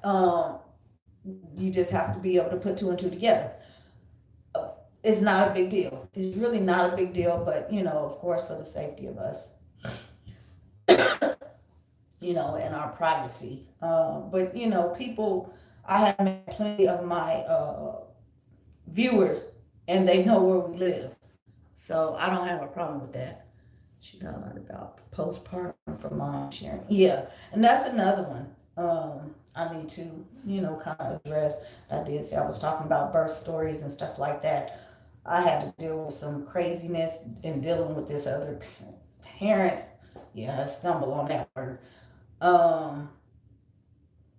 You just have to be able to put two and two together. It's not a big deal. It's really not a big deal, but of course, for the safety of us, and our privacy. But people, I have met plenty of my viewers, and they know where we live. So I don't have a problem with that. She got learned about postpartum from mom sharing. Yeah, and that's another one. I need to, kind of address. I did say I was talking about birth stories and stuff like that. I had to deal with some craziness in dealing with this other parent. Yeah, I stumbled on that word. Um,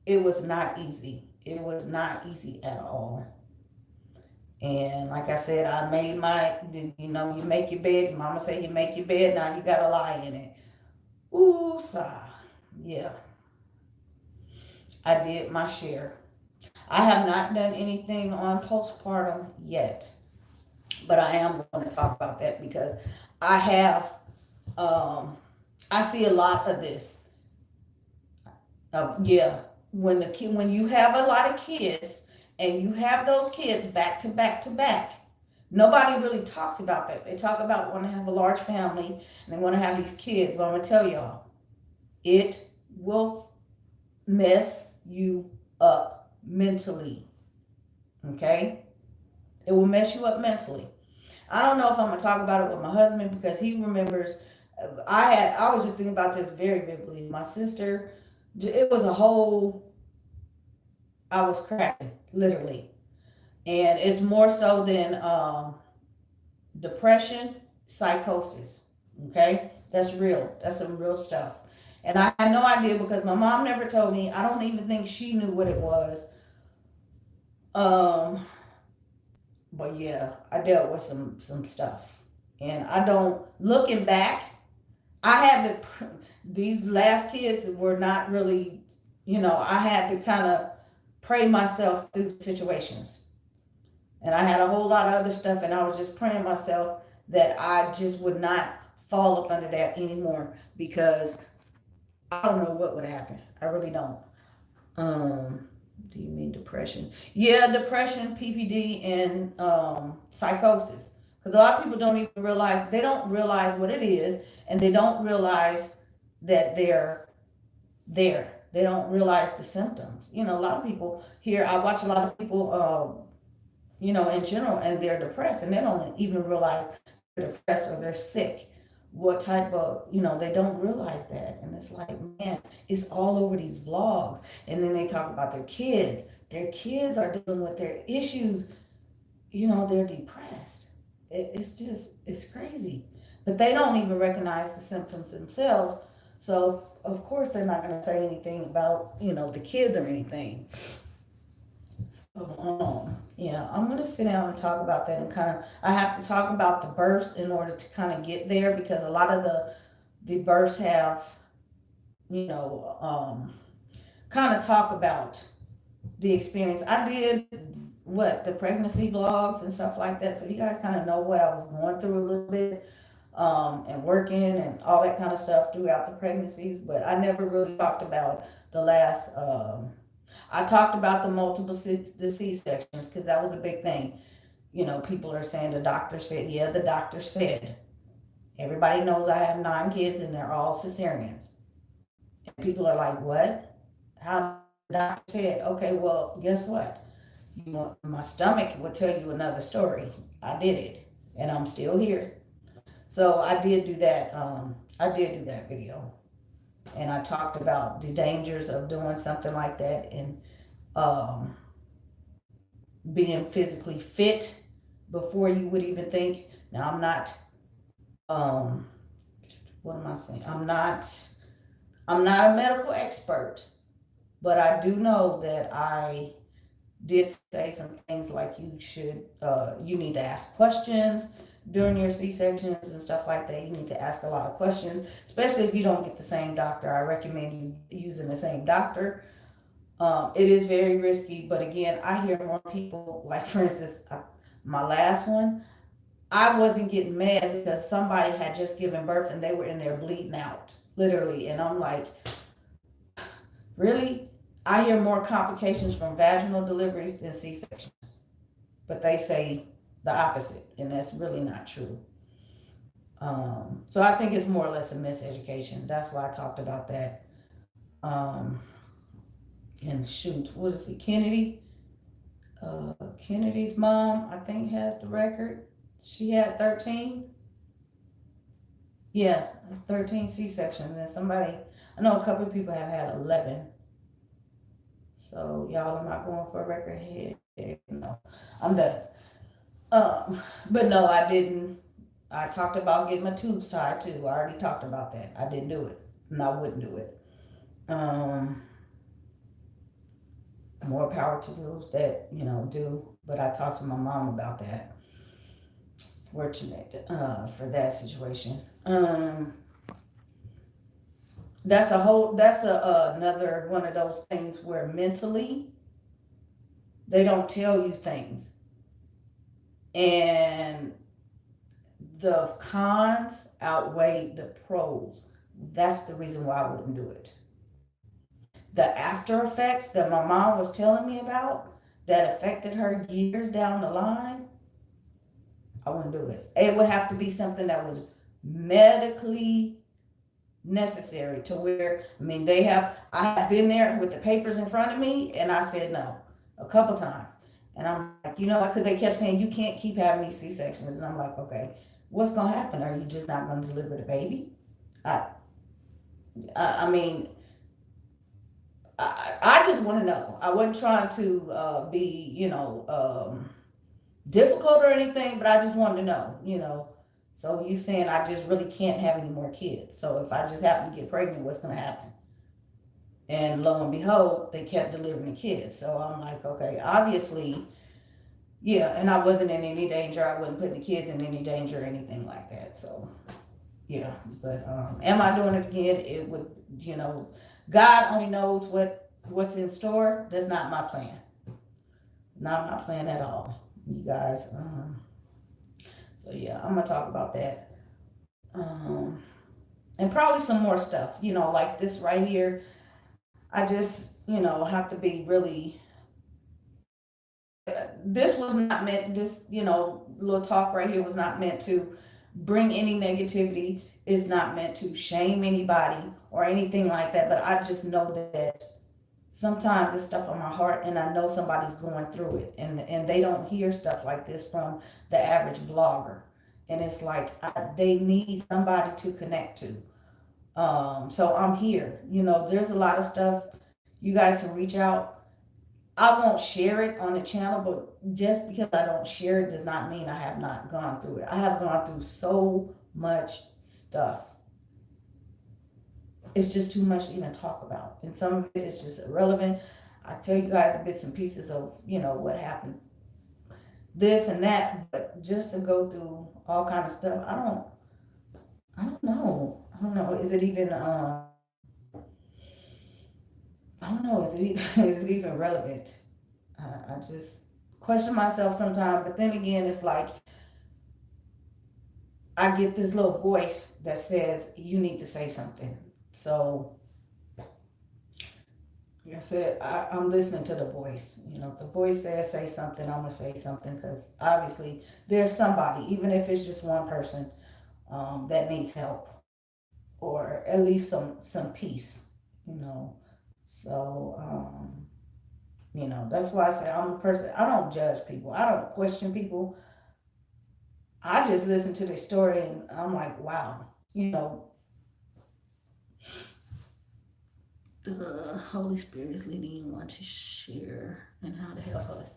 it was not easy. It was not easy at all. And like I said, I made you make your bed. Your mama say you make your bed. Now you got to lie in it. Ooh, sigh. Yeah, I did my share. I have not done anything on postpartum yet, but I am going to talk about that because I have, um, I see a lot of this. Yeah, when you have a lot of kids and you have those kids back to back to back, nobody really talks about that. They talk about want to have a large family and they want to have these kids. But I'm gonna tell y'all, it will mess you up mentally. Okay, it will mess you up mentally. I don't know if I'm gonna talk about it with my husband because he remembers. I was just thinking about this very vividly. My sister, it was a whole. I was cracking literally, and it's more so than depression, psychosis. Okay, that's real. That's some real stuff. And I had no idea because my mom never told me. I don't even think she knew what it was. Um, but yeah, I dealt with some stuff, and I don't. Looking back, I had to. These last kids were not really. I had to kind of pray myself through situations, and I had a whole lot of other stuff, and I was just praying myself that I just would not fall up under that anymore because I don't know what would happen. I really don't. Um, do you mean depression? Yeah, depression, PPD, and psychosis. Because a lot of people don't even realize they don't realize what it is, and they don't realize that they're there. They don't realize the symptoms. A lot of people here. I watch a lot of people, in general, and they're depressed, and they don't even realize they're depressed or they're sick. What type of, they don't realize that. And it's like, man, it's all over these vlogs. And then they talk about their kids. Their kids are dealing with their issues. They're depressed. It's crazy. But they don't even recognize the symptoms themselves. So of course they're not going to say anything about, the kids or anything. So yeah, I'm going to sit down and talk about that, and kind of I have to talk about the births in order to kind of get there, because a lot of the births have, you know, kind of talk about the experience. I did the pregnancy vlogs and stuff like that, so you guys kind of know what I was going through a little bit, and working and all that kind of stuff throughout the pregnancies. But I never really talked about the last. I talked about the the C sections, because that was a big thing. People are saying the doctor said. Yeah, the doctor said. Everybody knows I have 9 kids and they're all cesareans. And people are like, what? How the doctor said? Okay, well, guess what? My stomach would tell you another story. I did it, and I'm still here. So I did do that. I did do that video, and I talked about the dangers of doing something like that, and um, being physically fit before you would even think. Now I'm not. Um, what am I saying? I'm not. I'm not a medical expert, but I do know that I did say some things like you need to ask questions during your C-sections and stuff like that. You need to ask a lot of questions, especially if you don't get the same doctor. I recommend you using the same doctor. It is very risky, but again, I hear more people, like for instance, my last one, I wasn't getting meds because somebody had just given birth and they were in there bleeding out, literally. And I'm like, really? I hear more complications from vaginal deliveries than C-sections, but they say the opposite, and that's really not true. So I think it's more or less a miseducation. That's why I talked about that. Um, and shoot, what is it? Kennedy's mom, I think, has the record. She had 13. Yeah, 13 C-sections. And I know a couple of people have had 11. So y'all am I going for a record here? No, I'm done. But no, I didn't. I talked about getting my tubes tied too. I already talked about that. I didn't do it, and I wouldn't do it. Um, More power to those that do. But I talked to my mom about that. Fortunate for that situation. Another one of those things where mentally they don't tell you things, and the cons outweigh the pros. That's the reason why I wouldn't do it. The after effects that my mom was telling me about that affected her years down the line, I wouldn't do it. It would have to be something that was medically necessary, to where, I have been there with the papers in front of me, and I said no a couple times. And I'm like, because they kept saying you can't keep having these C-sections. And I'm like, okay, what's going to happen? Are you just not going to deliver the baby? I, I mean, I just want to know. I wasn't trying to be, difficult or anything, but I just wanted to know. So you saying I just really can't have any more kids. So if I just happen to get pregnant, what's going to happen? And lo and behold, they kept delivering the kids. So I'm like, okay, obviously, yeah. And I wasn't in any danger. I wasn't putting the kids in any danger or anything like that. So yeah. But am I doing it again? It would, God only knows what's in store. That's not my plan. Not my plan at all, you guys. So yeah, I'm gonna talk about that. Um, and probably some more stuff. Like this right here. I just, have to be really. This was not meant. This, little talk right here was not meant to bring any negativity. Is not meant to shame anybody or anything like that. But I just know that sometimes it's stuff on my heart, and I know somebody's going through it, and they don't hear stuff like this from the average vlogger, and it's like they need somebody to connect to. So I'm here. There's a lot of stuff you guys can reach out. I won't share it on the channel, but just because I don't share it does not mean I have not gone through it. I have gone through so much stuff. it's just too much to even talk about. And some of it is just irrelevant. I tell you guys bits and pieces of, what happened, this and that, but just to go through all kind of stuff, I don't know. I don't know. Is it even I don't know, is it even, is it even relevant? I just question myself sometimes, but then again, it's like I get this little voice that says you need to say something. So like I said, I'm listening to the voice. If the voice says say something, I'm gonna say something because obviously there's somebody, even if it's just one person, that needs help or at least some peace. You know, so that's why I say I'm a person. I don't judge people. I don't question people. I just listen to their story and I'm like, wow. The Holy Spirit is leading you on to share and how to help us.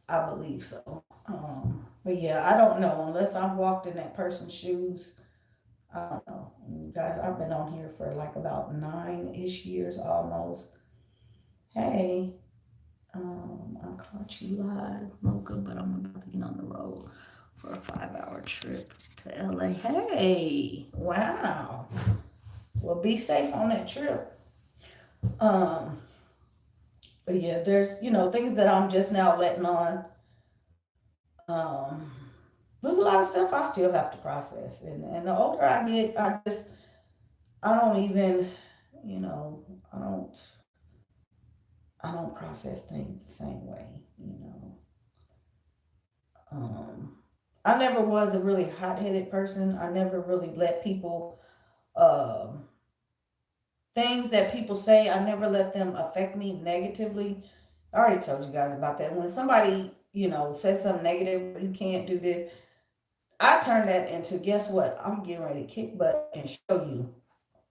I believe so. But yeah, I don't know unless I've walked in that person's shoes. I don't know, guys. I've been on here for like about 9-ish years almost. Hey, I caught you live, Mocha, but I'm about to get on the road for a 5-hour trip to LA. Hey, wow. Well, be safe on that trip. Um, but yeah, there's things that I'm just now letting on. Um, there's a lot of stuff I still have to process, and the older I get, I don't even you know I don't I don't process things the same way. Um, I never was a really hot headed person. I never really let people um things that people say. I never let them affect me negatively. I already told you guys about that. When somebody says something negative, you can't do this. I turn that into, guess what? I'm getting ready to kick butt and show you.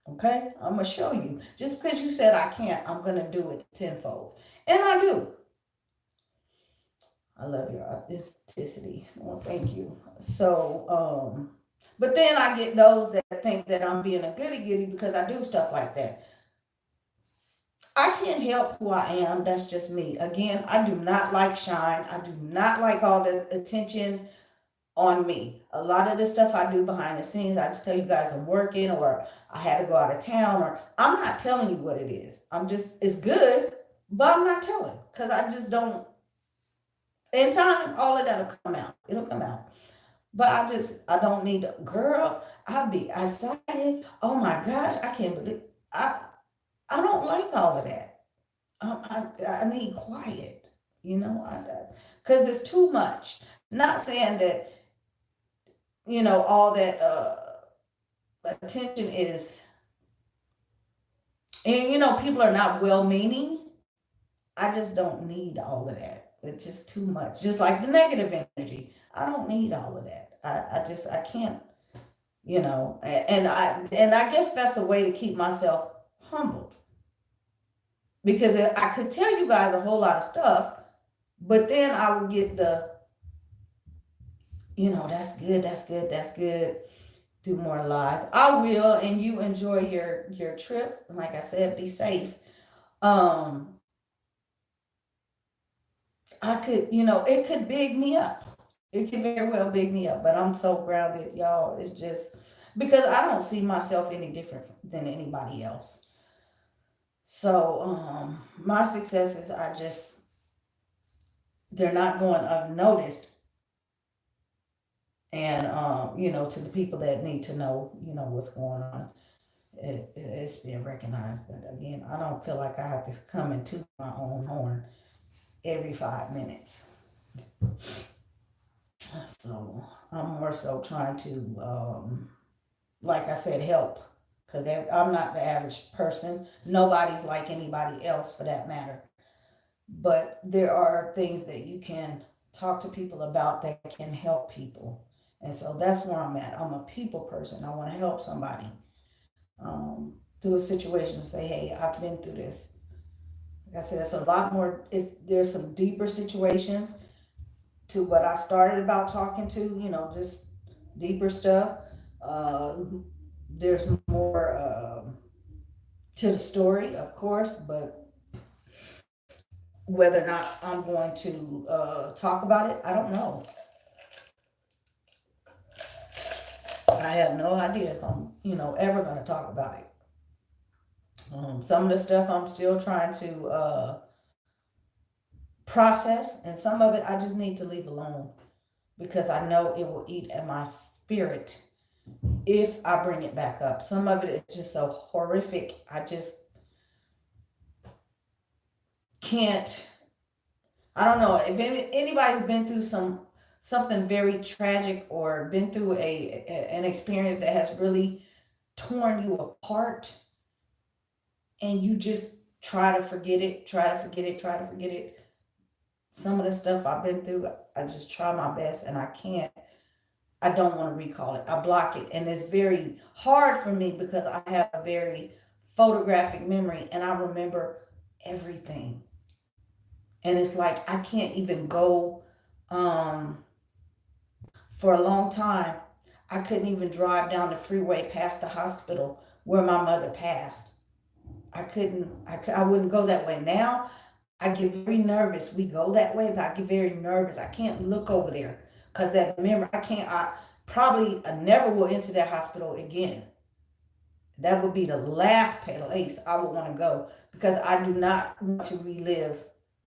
Okay? I'm gonna show you. Just because you said I can't, I'm gonna do it tenfold. And I do. I love your authenticity. Well, thank you. So, but then I get those that think that I'm being a goody goody because I do stuff like that. I can't help who I am. That's just me. Again, I do not like shine. I do not like all the attention on me. A lot of the stuff I do behind the scenes, I just tell you guys I'm working or I had to go out of town or I'm not telling you what it is. It's good, but I'm not telling because I just don't. In time, all of that'll come out. It'll come out. But I don't need a girl. I'll be excited. Oh my gosh, I can't believe I I don't like all of that. I need quiet, because it's too much. Not saying that all that attention is, and people are not well meaning. I just don't need all of that. It's just too much. Just like the negative energy, I don't need all of that. I can't, and I guess that's a way to keep myself humbled because I could tell you guys a whole lot of stuff, but then I would get that's good, that's good, that's good. Do more lies. I will, and you enjoy your trip. Like I said, be safe. Um, it could big me up. It could very well big me up, but I'm so grounded, y'all. It's just because I don't see myself any different than anybody else. So, my successes, they're not going unnoticed. And, to the people that need to know, what's going on, it's being recognized. But again, I don't feel like I have to come into my own horn every 5 minutes. So I'm more so trying to, like I said, help. Because I'm not the average person. Nobody's like anybody else for that matter. But there are things that you can talk to people about that can help people. And so that's where I'm at. I'm a people person. I want to help somebody through a situation and say, hey, I've been through this. Like I said, it's a lot more, there's some deeper situations to what I started about talking to, just deeper stuff. Uh, there's more. to the story, of course, but whether or not I'm going to talk about it, I don't know. I have no idea if I'm, ever going to talk about it. Some of the stuff I'm still trying to process, and some of it I just need to leave alone because I know it will eat at my spirit if I bring it back up. Some of it is just so horrific. I just can't. I don't know if anybody's been through something very tragic or been through an experience that has really torn you apart, and you just try to forget it, try to forget it, try to forget it. Some of the stuff I've been through, I just try my best, and I can't. I don't want to recall it. I block it, and it's very hard for me because I have a very photographic memory, and I remember everything. And it's like I can't even go. Um, for a long time, I couldn't even drive down the freeway past the hospital where my mother passed. I couldn't. I wouldn't go that way. Now I get very nervous. We go that way, but I get very nervous. I can't look over there because that memory. I can't. I probably never will enter that hospital again. That would be the last place I would want to go because I do not want to relive.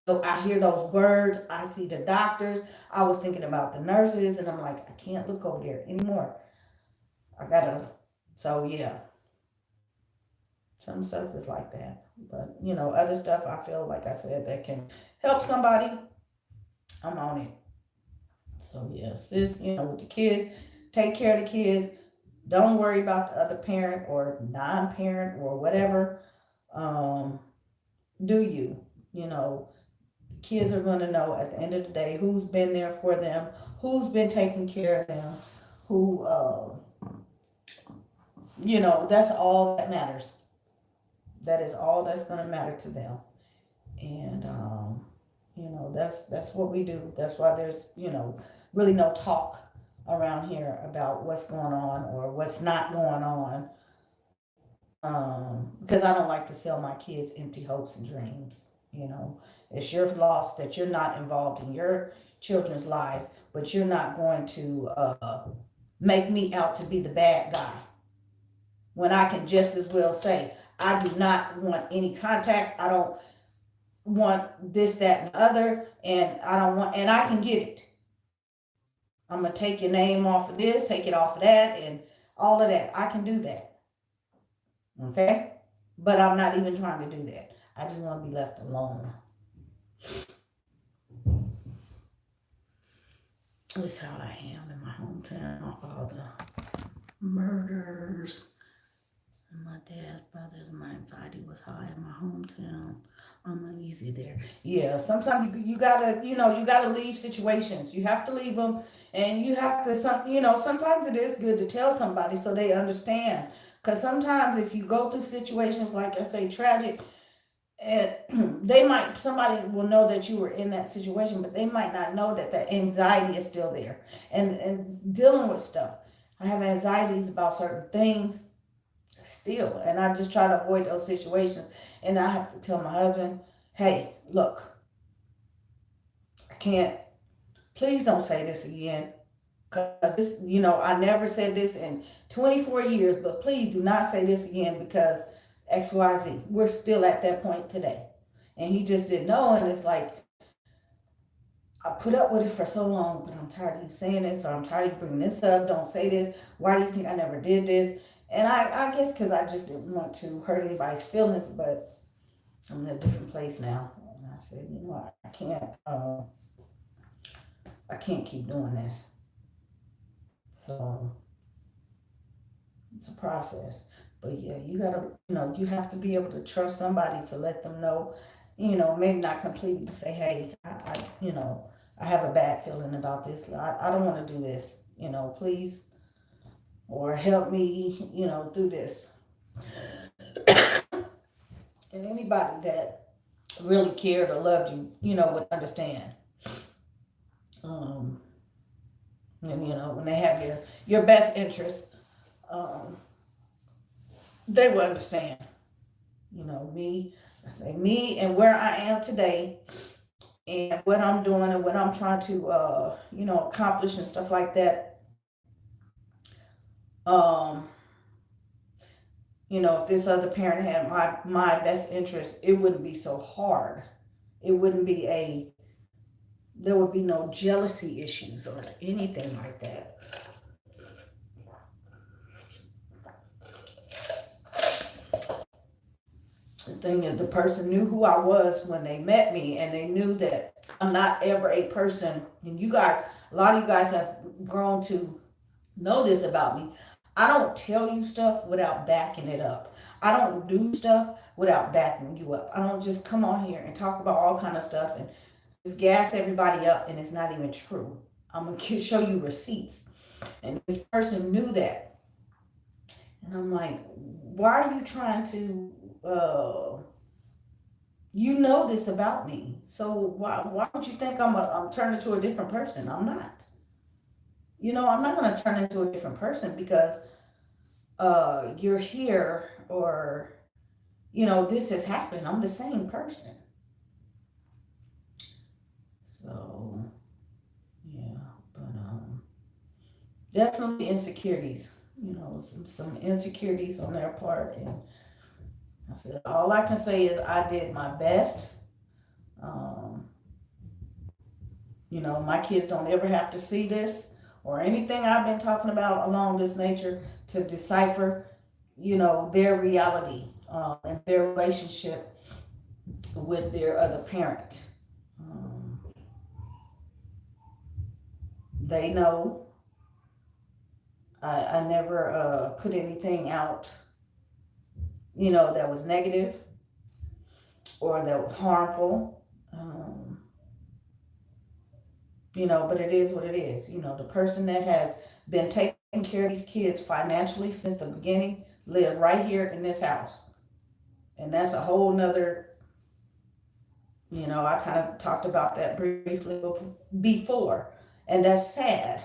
So I hear those words. I see the doctors. I was thinking about the nurses, and I'm like, I can't look over there anymore. I gotta. So yeah, some stuff is like that. But other stuff I feel like I said that can help somebody. I'm on it. So yeah, sis, with the kids, take care of the kids. Don't worry about the other parent or non-parent or whatever. Um, do you? You know, kids are going to know at the end of the day who's been there for them, who's been taking care of them, who, that's all that matters. That is all that's going to matter to them. And, that's what we do. That's why there's, really no talk around here about what's going on or what's not going on. Because I don't like to sell my kids empty hopes and dreams. It's your loss that you're not involved in your children's lives, but you're not going to make me out to be the bad guy when I can just as well say, I do not want any contact. I don't want this, that, and the other, and I don't want, and I can get it. I'm gonna take your name off of this, take it off of that, and all of that. I can do that. Okay? But I'm not even trying to do that. I just want to be left alone. That's how I am in my hometown. All the murders and my dad's brothers. My anxiety was high in my hometown. I'm uneasy there. Yeah, sometimes you gotta, you gotta leave situations. You have to leave them, and you have to, sometimes it is good to tell somebody so they understand. Because sometimes if you go through situations like I say, tragic, and somebody will know that you were in that situation, but they might not know that the anxiety is still there, and dealing with stuff. I have anxieties about certain things still, and I just try to avoid those situations. And I have to tell my husband, hey, look, I can't, please don't say this again, because this, I never said this in 24 years, but please do not say this again because XYZ. We're still at that point today. And he just didn't know. And it's like, I put up with it for so long, but I'm tired of you saying this, or I'm tired of you bringing this up. Don't say this. Why do you think I never did this? And I guess because I just didn't want to hurt anybody's feelings, but I'm in a different place now. And I said, I can't keep doing this. So it's a process. But yeah, you gotta, you have to be able to trust somebody to let them know, maybe not completely say, hey, I have a bad feeling about this. I don't want to do this, please, or help me, through this. And anybody that really cared or loved you, would understand. Um, and when they have your best interest, um, they will understand. Me, I say me and where I am today and what I'm doing and what I'm trying to, accomplish and stuff like that. Um, if this other parent had my best interest, it wouldn't be so hard. It wouldn't be there would be no jealousy issues or anything like that. The thing is, the person knew who I was when they met me, and they knew that I'm not ever a person. And you guys, a lot of you guys have grown to know this about me. I don't tell you stuff without backing it up. I don't do stuff without backing you up. I don't just come on here and talk about all kind of stuff and just gas everybody up, and it's not even true. I'm gonna show you receipts, and this person knew that, and I'm like, why are you trying to? You know this about me, so why would you think I'm turning to a different person? I'm not. I'm not gonna turn into a different person because you're here or this has happened. I'm the same person. So yeah, but definitely insecurities. Some insecurities on their part, and I said all I can say is I did my best. Um, my kids don't ever have to see this or anything I've been talking about along this nature to decipher, their reality and their relationship with their other parent. Um, they know I never put anything out, that was negative or that was harmful. But it is what it is. The person that has been taking care of these kids financially since the beginning live right here in this house. And that's a whole nother, I kind of talked about that briefly before. And that's sad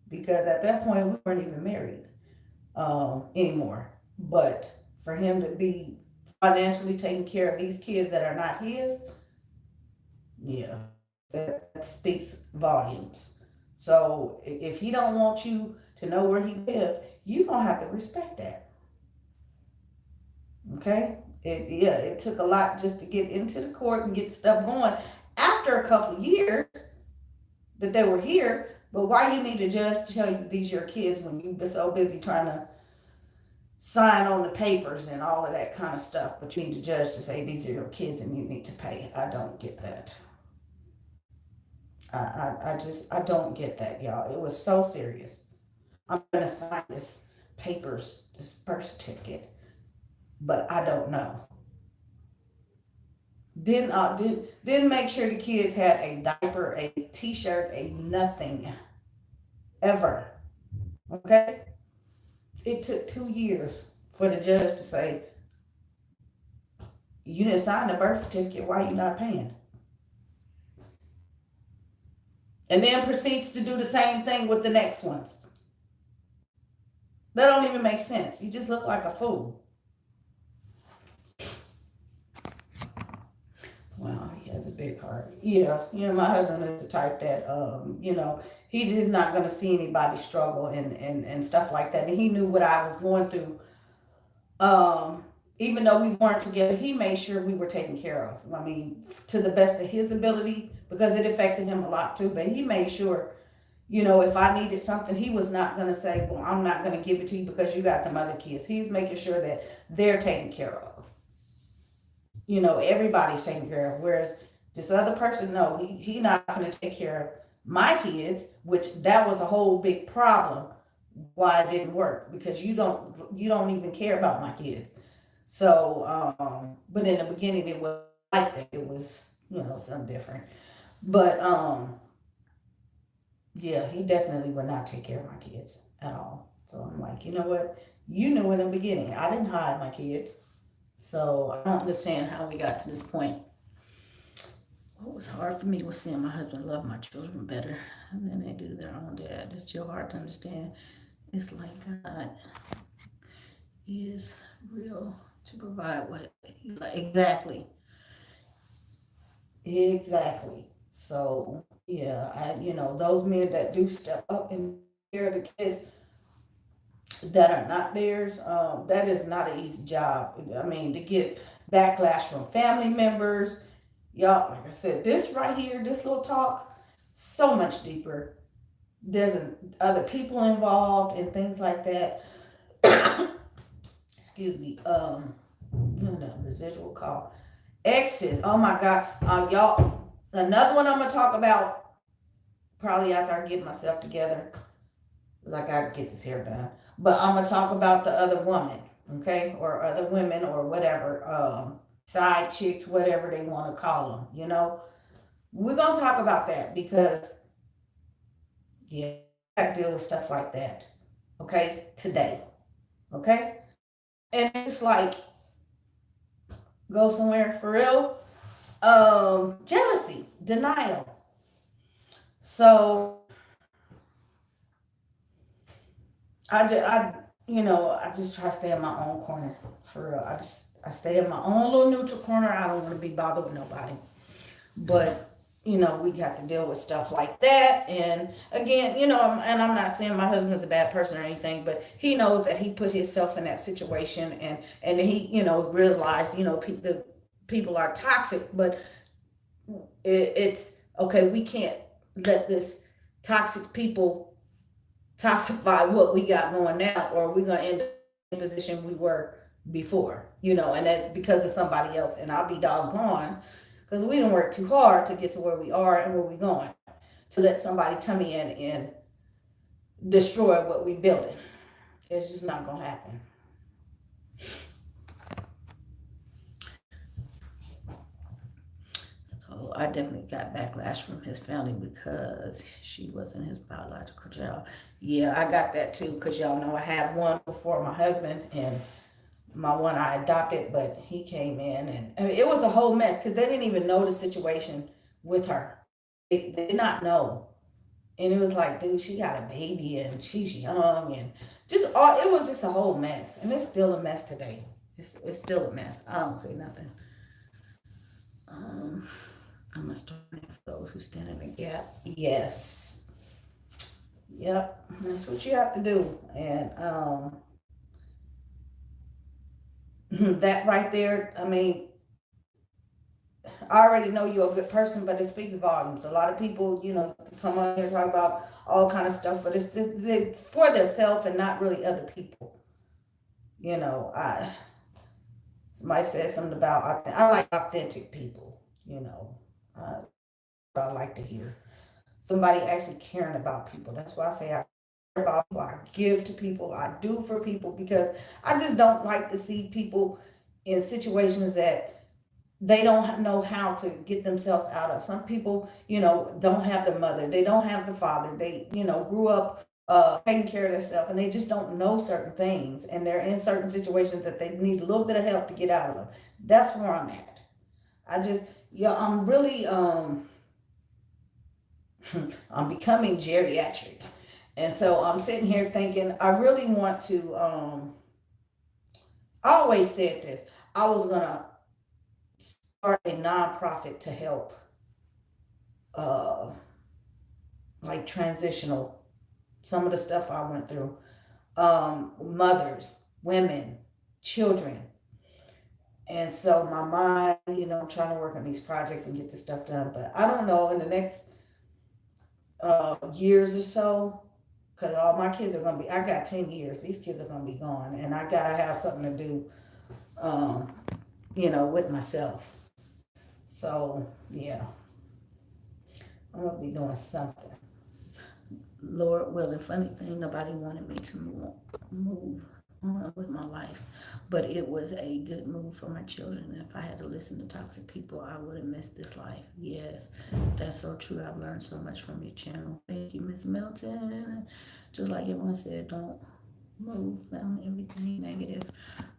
because at that point we weren't even married anymore. But for him to be financially taking care of these kids that are not his, yeah, that speaks volumes. So if he don't want you to know where he lives, you gonna have to respect that. Okay? It took a lot just to get into the court and get stuff going. After a couple of years that they were here, but why you need a judge to tell you these your kids when you've been so busy trying to sign on the papers and all of that kind of stuff? But you need a judge to say these are your kids and you need to pay. I don't get that. I don't get that, y'all. It was so serious. I'm gonna sign this papers, this birth certificate, but I don't know. Didn't make sure the kids had a diaper, a t-shirt, a nothing ever. Okay? It took 2 years for the judge to say, you didn't sign the birth certificate, why are you not paying? And then proceeds to do the same thing with the next ones. That don't even make sense. You just look like a fool. Wow, he has a big heart. Yeah, my husband is the type that, he is not going to see anybody struggle and stuff like that. And he knew what I was going through. Even though we weren't together, he made sure we were taken care of. I mean, to the best of his ability, because it affected him a lot too. But he made sure, if I needed something, he was not going to say, well, I'm not going to give it to you because you got them other kids. He's making sure that they're taken care of. Everybody's taken care of. Whereas this other person, no, he not going to take care of my kids, which that was a whole big problem why it didn't work because you don't even care about my kids. So, but in the beginning it was like that. It was something different. But yeah, he definitely would not take care of my kids at all. So I'm like, you know what? You knew in the beginning. I didn't hide my kids. So I don't understand how we got to this point. What was hard for me was seeing my husband love my children better than they do their own dad. It's still hard to understand. It's like God is real To provide what exactly, exactly. So yeah, those men that do step up and care the kids that are not theirs, that is not an easy job. I mean, to get backlash from family members, y'all. Like I said, this right here, this little talk, so much deeper. There's other people involved and things like that. Excuse me. No, residual call. Exes. Oh my God. Y'all. Another one I'm gonna talk about probably after I get myself together, because I gotta get this hair done. But I'm gonna talk about the other woman, okay, or other women or whatever, side chicks, whatever they want to call them. We're gonna talk about that because yeah, I gotta deal with stuff like that, okay, today, okay, and it's like go somewhere for real. Jealousy, denial. So I just try to stay in my own corner for real. I stay in my own little neutral corner. I don't want to be bothered with nobody. But we got to deal with stuff like that. And again, and I'm not saying my husband's a bad person or anything, but he knows that he put himself in that situation, and he realized the people are toxic, but it's okay. We can't let this toxic people toxify what we got going now, or we're gonna end up in the position we were before, and that's because of somebody else. And I'll be doggone because we didn't work too hard to get to where we are and where we're going. To let somebody come in and destroy what we're building, it's just not gonna happen. So I definitely got backlash from his family because she wasn't his biological child. Yeah, I got that too because y'all know I had one before my husband, and my one I adopted, but he came in, and I mean, it was a whole mess because they didn't even know the situation with her. They did not know. And it was like, dude, she got a baby and she's young, and just all it was just a whole mess. And it's still a mess today. It's still a mess. I don't say nothing. Um, I'm gonna start for those who stand in the gap. Yes. Yep. That's what you have to do. And that right there, I mean, I already know you're a good person, but it speaks volumes. A lot of people, come on here and talk about all kind of stuff, but it's just for themselves and not really other people. I somebody said something about I like authentic people. Uh, I like to hear somebody actually caring about people. That's why I say I care about people. I give to people. I do for people because I just don't like to see people in situations that they don't know how to get themselves out of. Some people, don't have the mother, they don't have the father, they, grew up taking care of themselves, and they just don't know certain things, and they're in certain situations that they need a little bit of help to get out of them. That's where I'm at. I just, yeah, I'm really, I'm becoming geriatric, and so I'm sitting here thinking I really want to. I always said this. I was gonna start a nonprofit to help uh, like transitional, some of the stuff I went through, mothers, women, children. And so my mind, I'm trying to work on these projects and get this stuff done. But I don't know in the next years or so, because all my kids are going to be, I got 10 years, these kids are going to be gone. And I got to have something to do, um, with myself. So, yeah, I'm going to be doing something. Lord willing, funny thing, nobody wanted me to move on with my life, but it was a good move for my children. And if I had to listen to toxic people, I would have missed this life. Yes, that's so true. I've learned so much from your channel. Thank you, Miss Milton. Just like everyone said, don't move found everything negative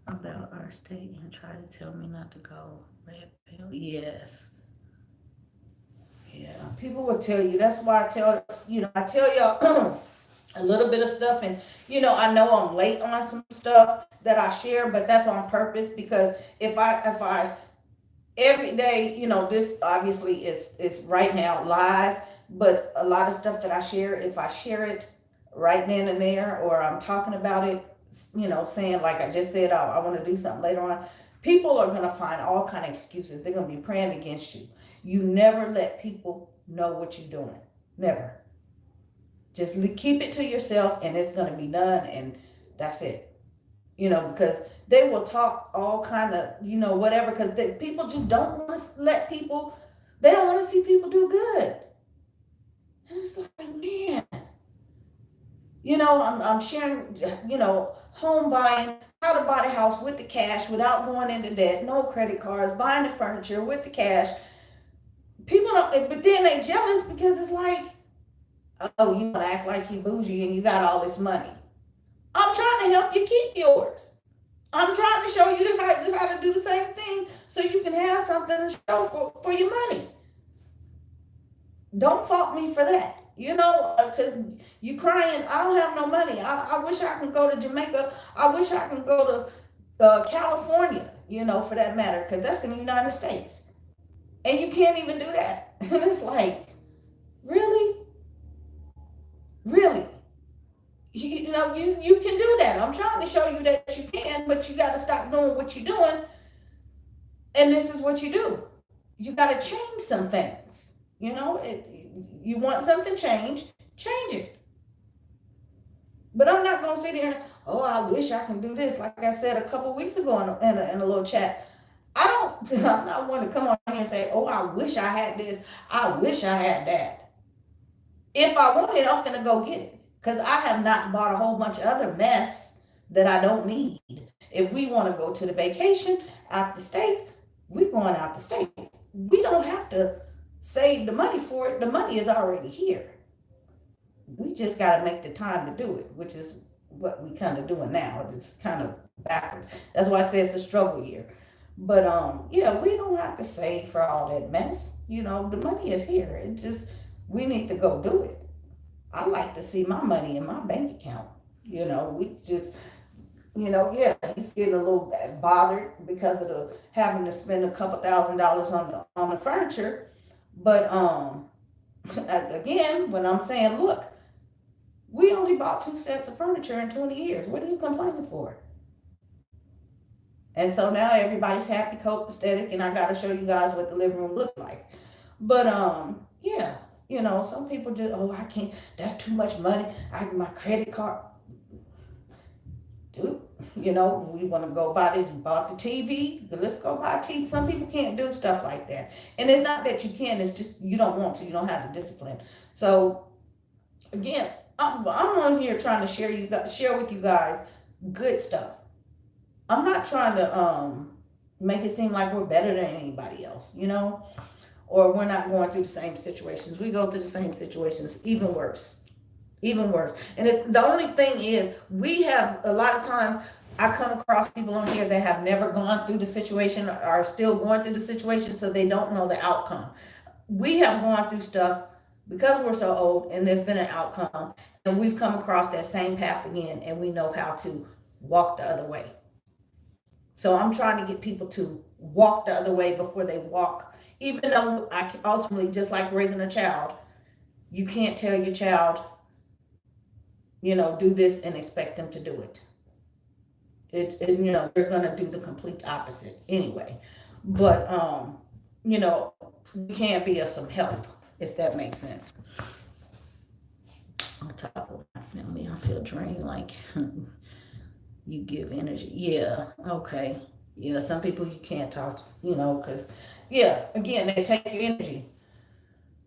about our state and try to tell me not to go. Red pill. Yes. Yeah, people will tell you. That's why I tell y'all. a little bit of stuff. And I know I'm late on some stuff that I share, but that's on purpose, because if I every day, this obviously is right now live, but a lot of stuff that I share, if I share it right then and there, or I'm talking about it, saying, like I just said, I want to do something later on, people are going to find all kind of excuses. They're going to be praying against you. You never let people know what you're doing. Never. Just keep it to yourself, and it's going to be done, and that's it. Because they will talk all kind of, whatever, because people just don't want to let people, they don't want to see people do good. And it's like, man, I'm sharing, home buying, how to buy the house with the cash without going into debt, no credit cards, buying the furniture with the cash. People don't, but then they jealous, because it's like, oh, you want to act like you bougie and you got all this money. I'm trying to help you keep yours. I'm trying to show you how to do the same thing, so you can have something to show for your money. Don't fault me for that. Because you crying, I don't have no money. I wish I can go to Jamaica. I wish I can go to California, for that matter, because that's in the United States. And you can't even do that. And it's like, really? Really? You can do that. I'm trying to show you that you can, but you got to stop doing what you're doing. And this is what you do. You got to change some things. You want something changed, change it. But I'm not going to sit here and, oh, I wish I can do this. Like I said a couple weeks ago in a little chat, I'm not one to come on here and say, oh, I wish I had this. I wish I had that. If I want it, I'm going to go get it. Because I have not bought a whole bunch of other mess that I don't need. If we want to go to the vacation out the state, we're going out the state. We don't have to save the money for it. The money is already here. We just got to make the time to do it, which is what we kind of doing now. It's kind of backwards. That's why I say it's a struggle year. But yeah, we don't have to save for all that mess. The money is here. It just, we need to go do it. I like to see my money in my bank account. We just, yeah, he's getting a little bothered because of the having to spend a couple $1,000s on the furniture. But again, when I'm saying, look, we only bought 2 sets of furniture in 20 years. What are you complaining for? And so now everybody's happy, copacetic, and I got to show you guys what the living room looks like. But yeah, some people just, oh, I can't. That's too much money. My credit card. Dude, we want to go buy this. Bought the TV. Let's go buy a TV. Some people can't do stuff like that, and it's not that you can. It's just you don't want to. You don't have the discipline. So again, I'm on here trying to share with you guys good stuff. I'm not trying to make it seem like we're better than anybody else, or we're not going through the same situations. We go through the same situations, even worse, even worse. And the only thing is, we have a lot of times. I come across people on here that have never gone through the situation, or are still going through the situation, so they don't know the outcome. We have gone through stuff because we're so old, and there's been an outcome, and we've come across that same path again, and we know how to walk the other way. So I'm trying to get people to walk the other way before they walk. Even though I ultimately, just like raising a child, you can't tell your child, do this and expect them to do it. They're gonna do the complete opposite anyway. But we can be of some help, if that makes sense. On top of my family, I feel drained. Like you give energy. Yeah. Okay. Yeah. Some people you can't talk to, because yeah, again, they take your energy.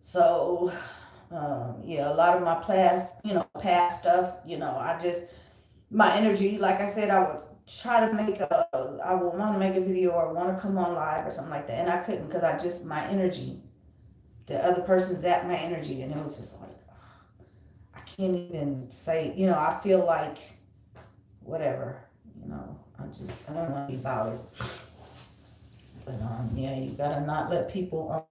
So yeah, a lot of my past stuff, I just, my energy, like I said, I would try to I would want to make a video or want to come on live or something like that. And I couldn't, because my energy, the other person zapped my energy, and it was just like, I can't even say, I feel like whatever, I don't want to be bothered. But yeah, you gotta not let people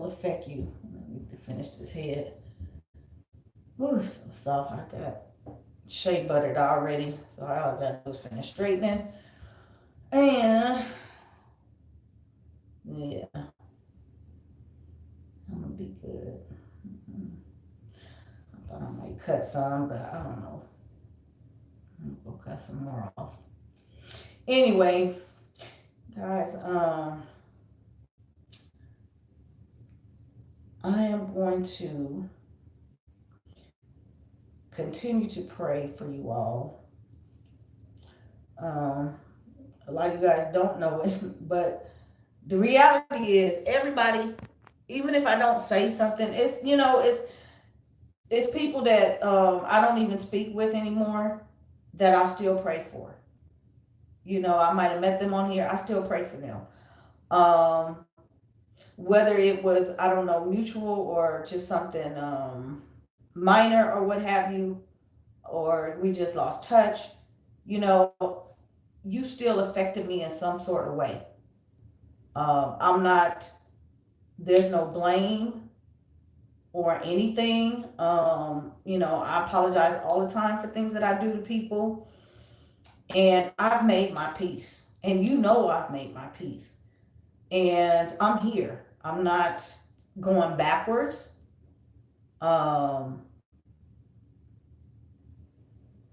affect you. I need to finish this head. Ooh, so soft. I got shea buttered already, so all I got to do is finish straightening. And yeah, I'm gonna be good. Mhm. I thought I might cut some, but I don't know. We'll cut some more off. Anyway, guys, I am going to continue to pray for you all. Um, a lot of you guys don't know it, but the reality is everybody, even if I don't say something, it's people that I don't even speak with anymore that I still pray for. I might have met them on here. I still pray for them. Um, Whether it was, I don't know, mutual or just something minor or what have you, or we just lost touch, you know, you still affected me in some sort of way. I'm not, there's no blame or anything. I apologize all the time for things that I do to people. And I've made my peace. And I've made my peace. And I'm here. I'm not going backwards. Um,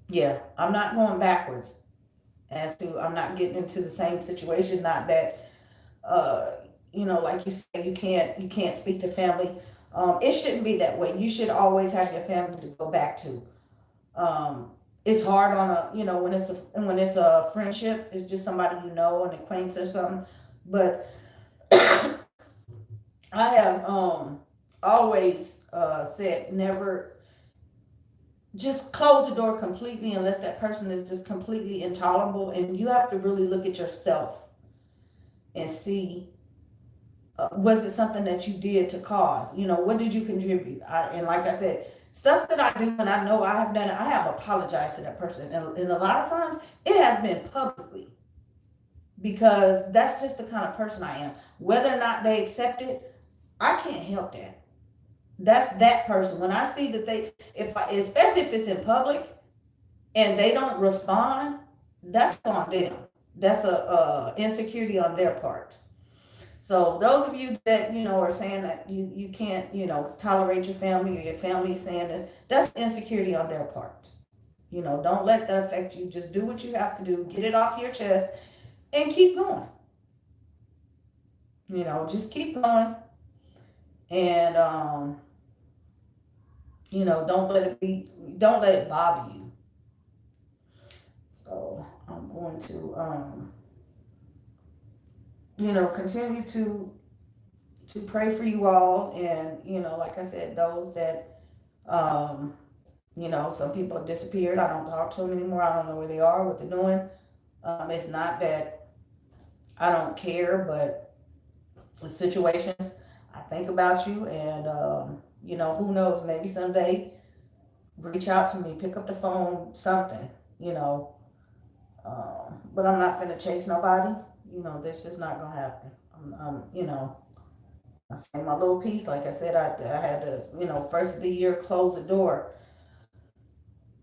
yeah, I'm not going backwards. I'm not getting into the same situation. Not that, uh, like you said, you can't speak to family. It shouldn't be that way. You should always have your family to go back to. Um, it's hard on when it's a friendship. It's just somebody an acquaintance or something. But I have always said never just close the door completely unless that person is just completely intolerable. And you have to really look at yourself and see, was it something that you did to cause? What did you contribute? And like I said, stuff that I do and I know I have done it, I have apologized to that person. And a lot of times it has been publicly because that's just the kind of person I am. Whether or not they accept it, I can't help that. That's that person. When I see that especially if it's in public and they don't respond, that's on them. That's a insecurity on their part. So those of you that are saying that you can't tolerate your family or your family is saying this, that's insecurity on their part. Don't let that affect you. Just do what you have to do. Get it off your chest and keep going. Just keep going and don't let it bother you. So I'm going to continue to pray for you all and like I said, those that um some people have disappeared. I don't talk to them anymore. I don't know where they are, what they're doing. It's not that I don't care, but the situations, I think about you, and who knows? Maybe someday reach out to me, pick up the phone, something, you know. But I'm not gonna chase nobody. This is not gonna happen. I say my little piece. Like I said, I had to, first of the year close the door.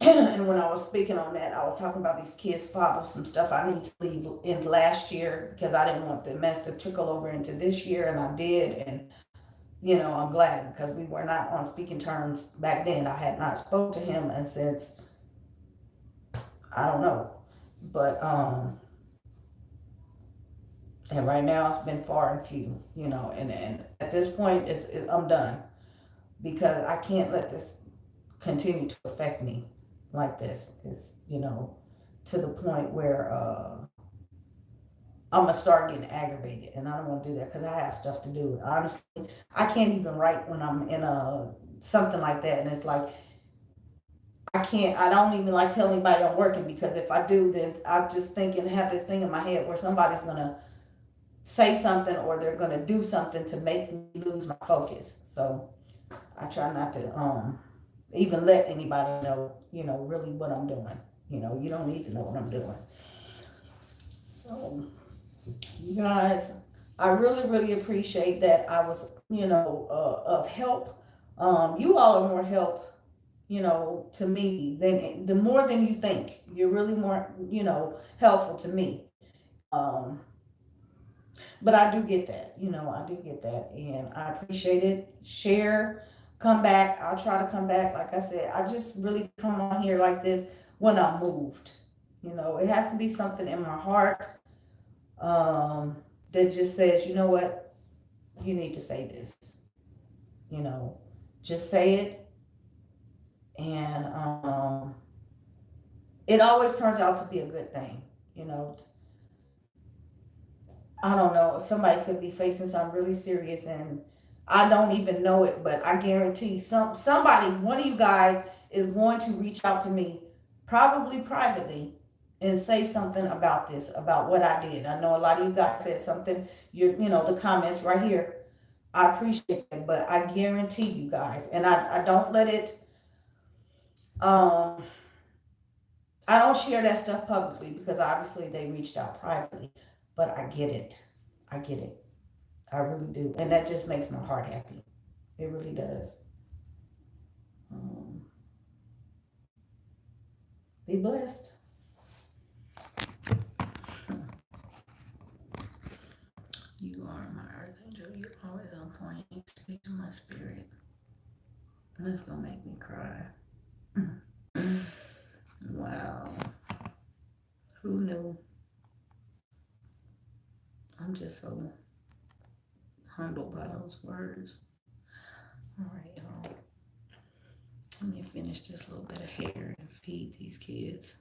And when I was speaking on that, I was talking about these kids' fathers, some stuff I need to leave in last year because I didn't want the mess to trickle over into this year, and I did. And I'm glad because we were not on speaking terms back then. I had not spoke to him and since I don't know, but and right now it's been far and few, and at this point I'm done because I can't let this continue to affect me like this. It's to the point where I'm gonna start getting aggravated, and I don't want to do that because I have stuff to do. Honestly, I can't even write when I'm in a something like that, and it's like I can't. I don't even like telling anybody I'm working because if I do, then I just think and have this thing in my head where somebody's gonna say something or they're gonna do something to make me lose my focus. So I try not to even let anybody know, really what I'm doing. You don't need to know what I'm doing. So you guys, I really, really appreciate that I was, of help. You all are more help to me, than the more than you think. You're really more, helpful to me. Um, but I do get that, I do get that, and I appreciate it. Share, come back. I'll try to come back. Like I said, I just really come on here like this when I'm moved. It has to be something in my heart, that just says, you know what, you need to say this. You know, just say it, and it always turns out to be a good thing. You know, I don't know. Somebody could be facing something really serious, and I don't even know it, but I guarantee somebody, one of you guys, is going to reach out to me, probably privately, and say something about this, about what I did. I know a lot of you guys said something. The comments right here. I appreciate it, but I guarantee you guys, and I don't let it. Um, I don't share that stuff publicly because obviously they reached out privately, but I get it. I get it. I really do. And that just makes my heart happy. It really does. Um, be blessed. You are my earth angel. You're always on point. You speak to my spirit. And that's going to make me cry. Wow. Who knew? I'm just so humbled by those words. All right, y'all. Let me finish this little bit of hair and feed these kids.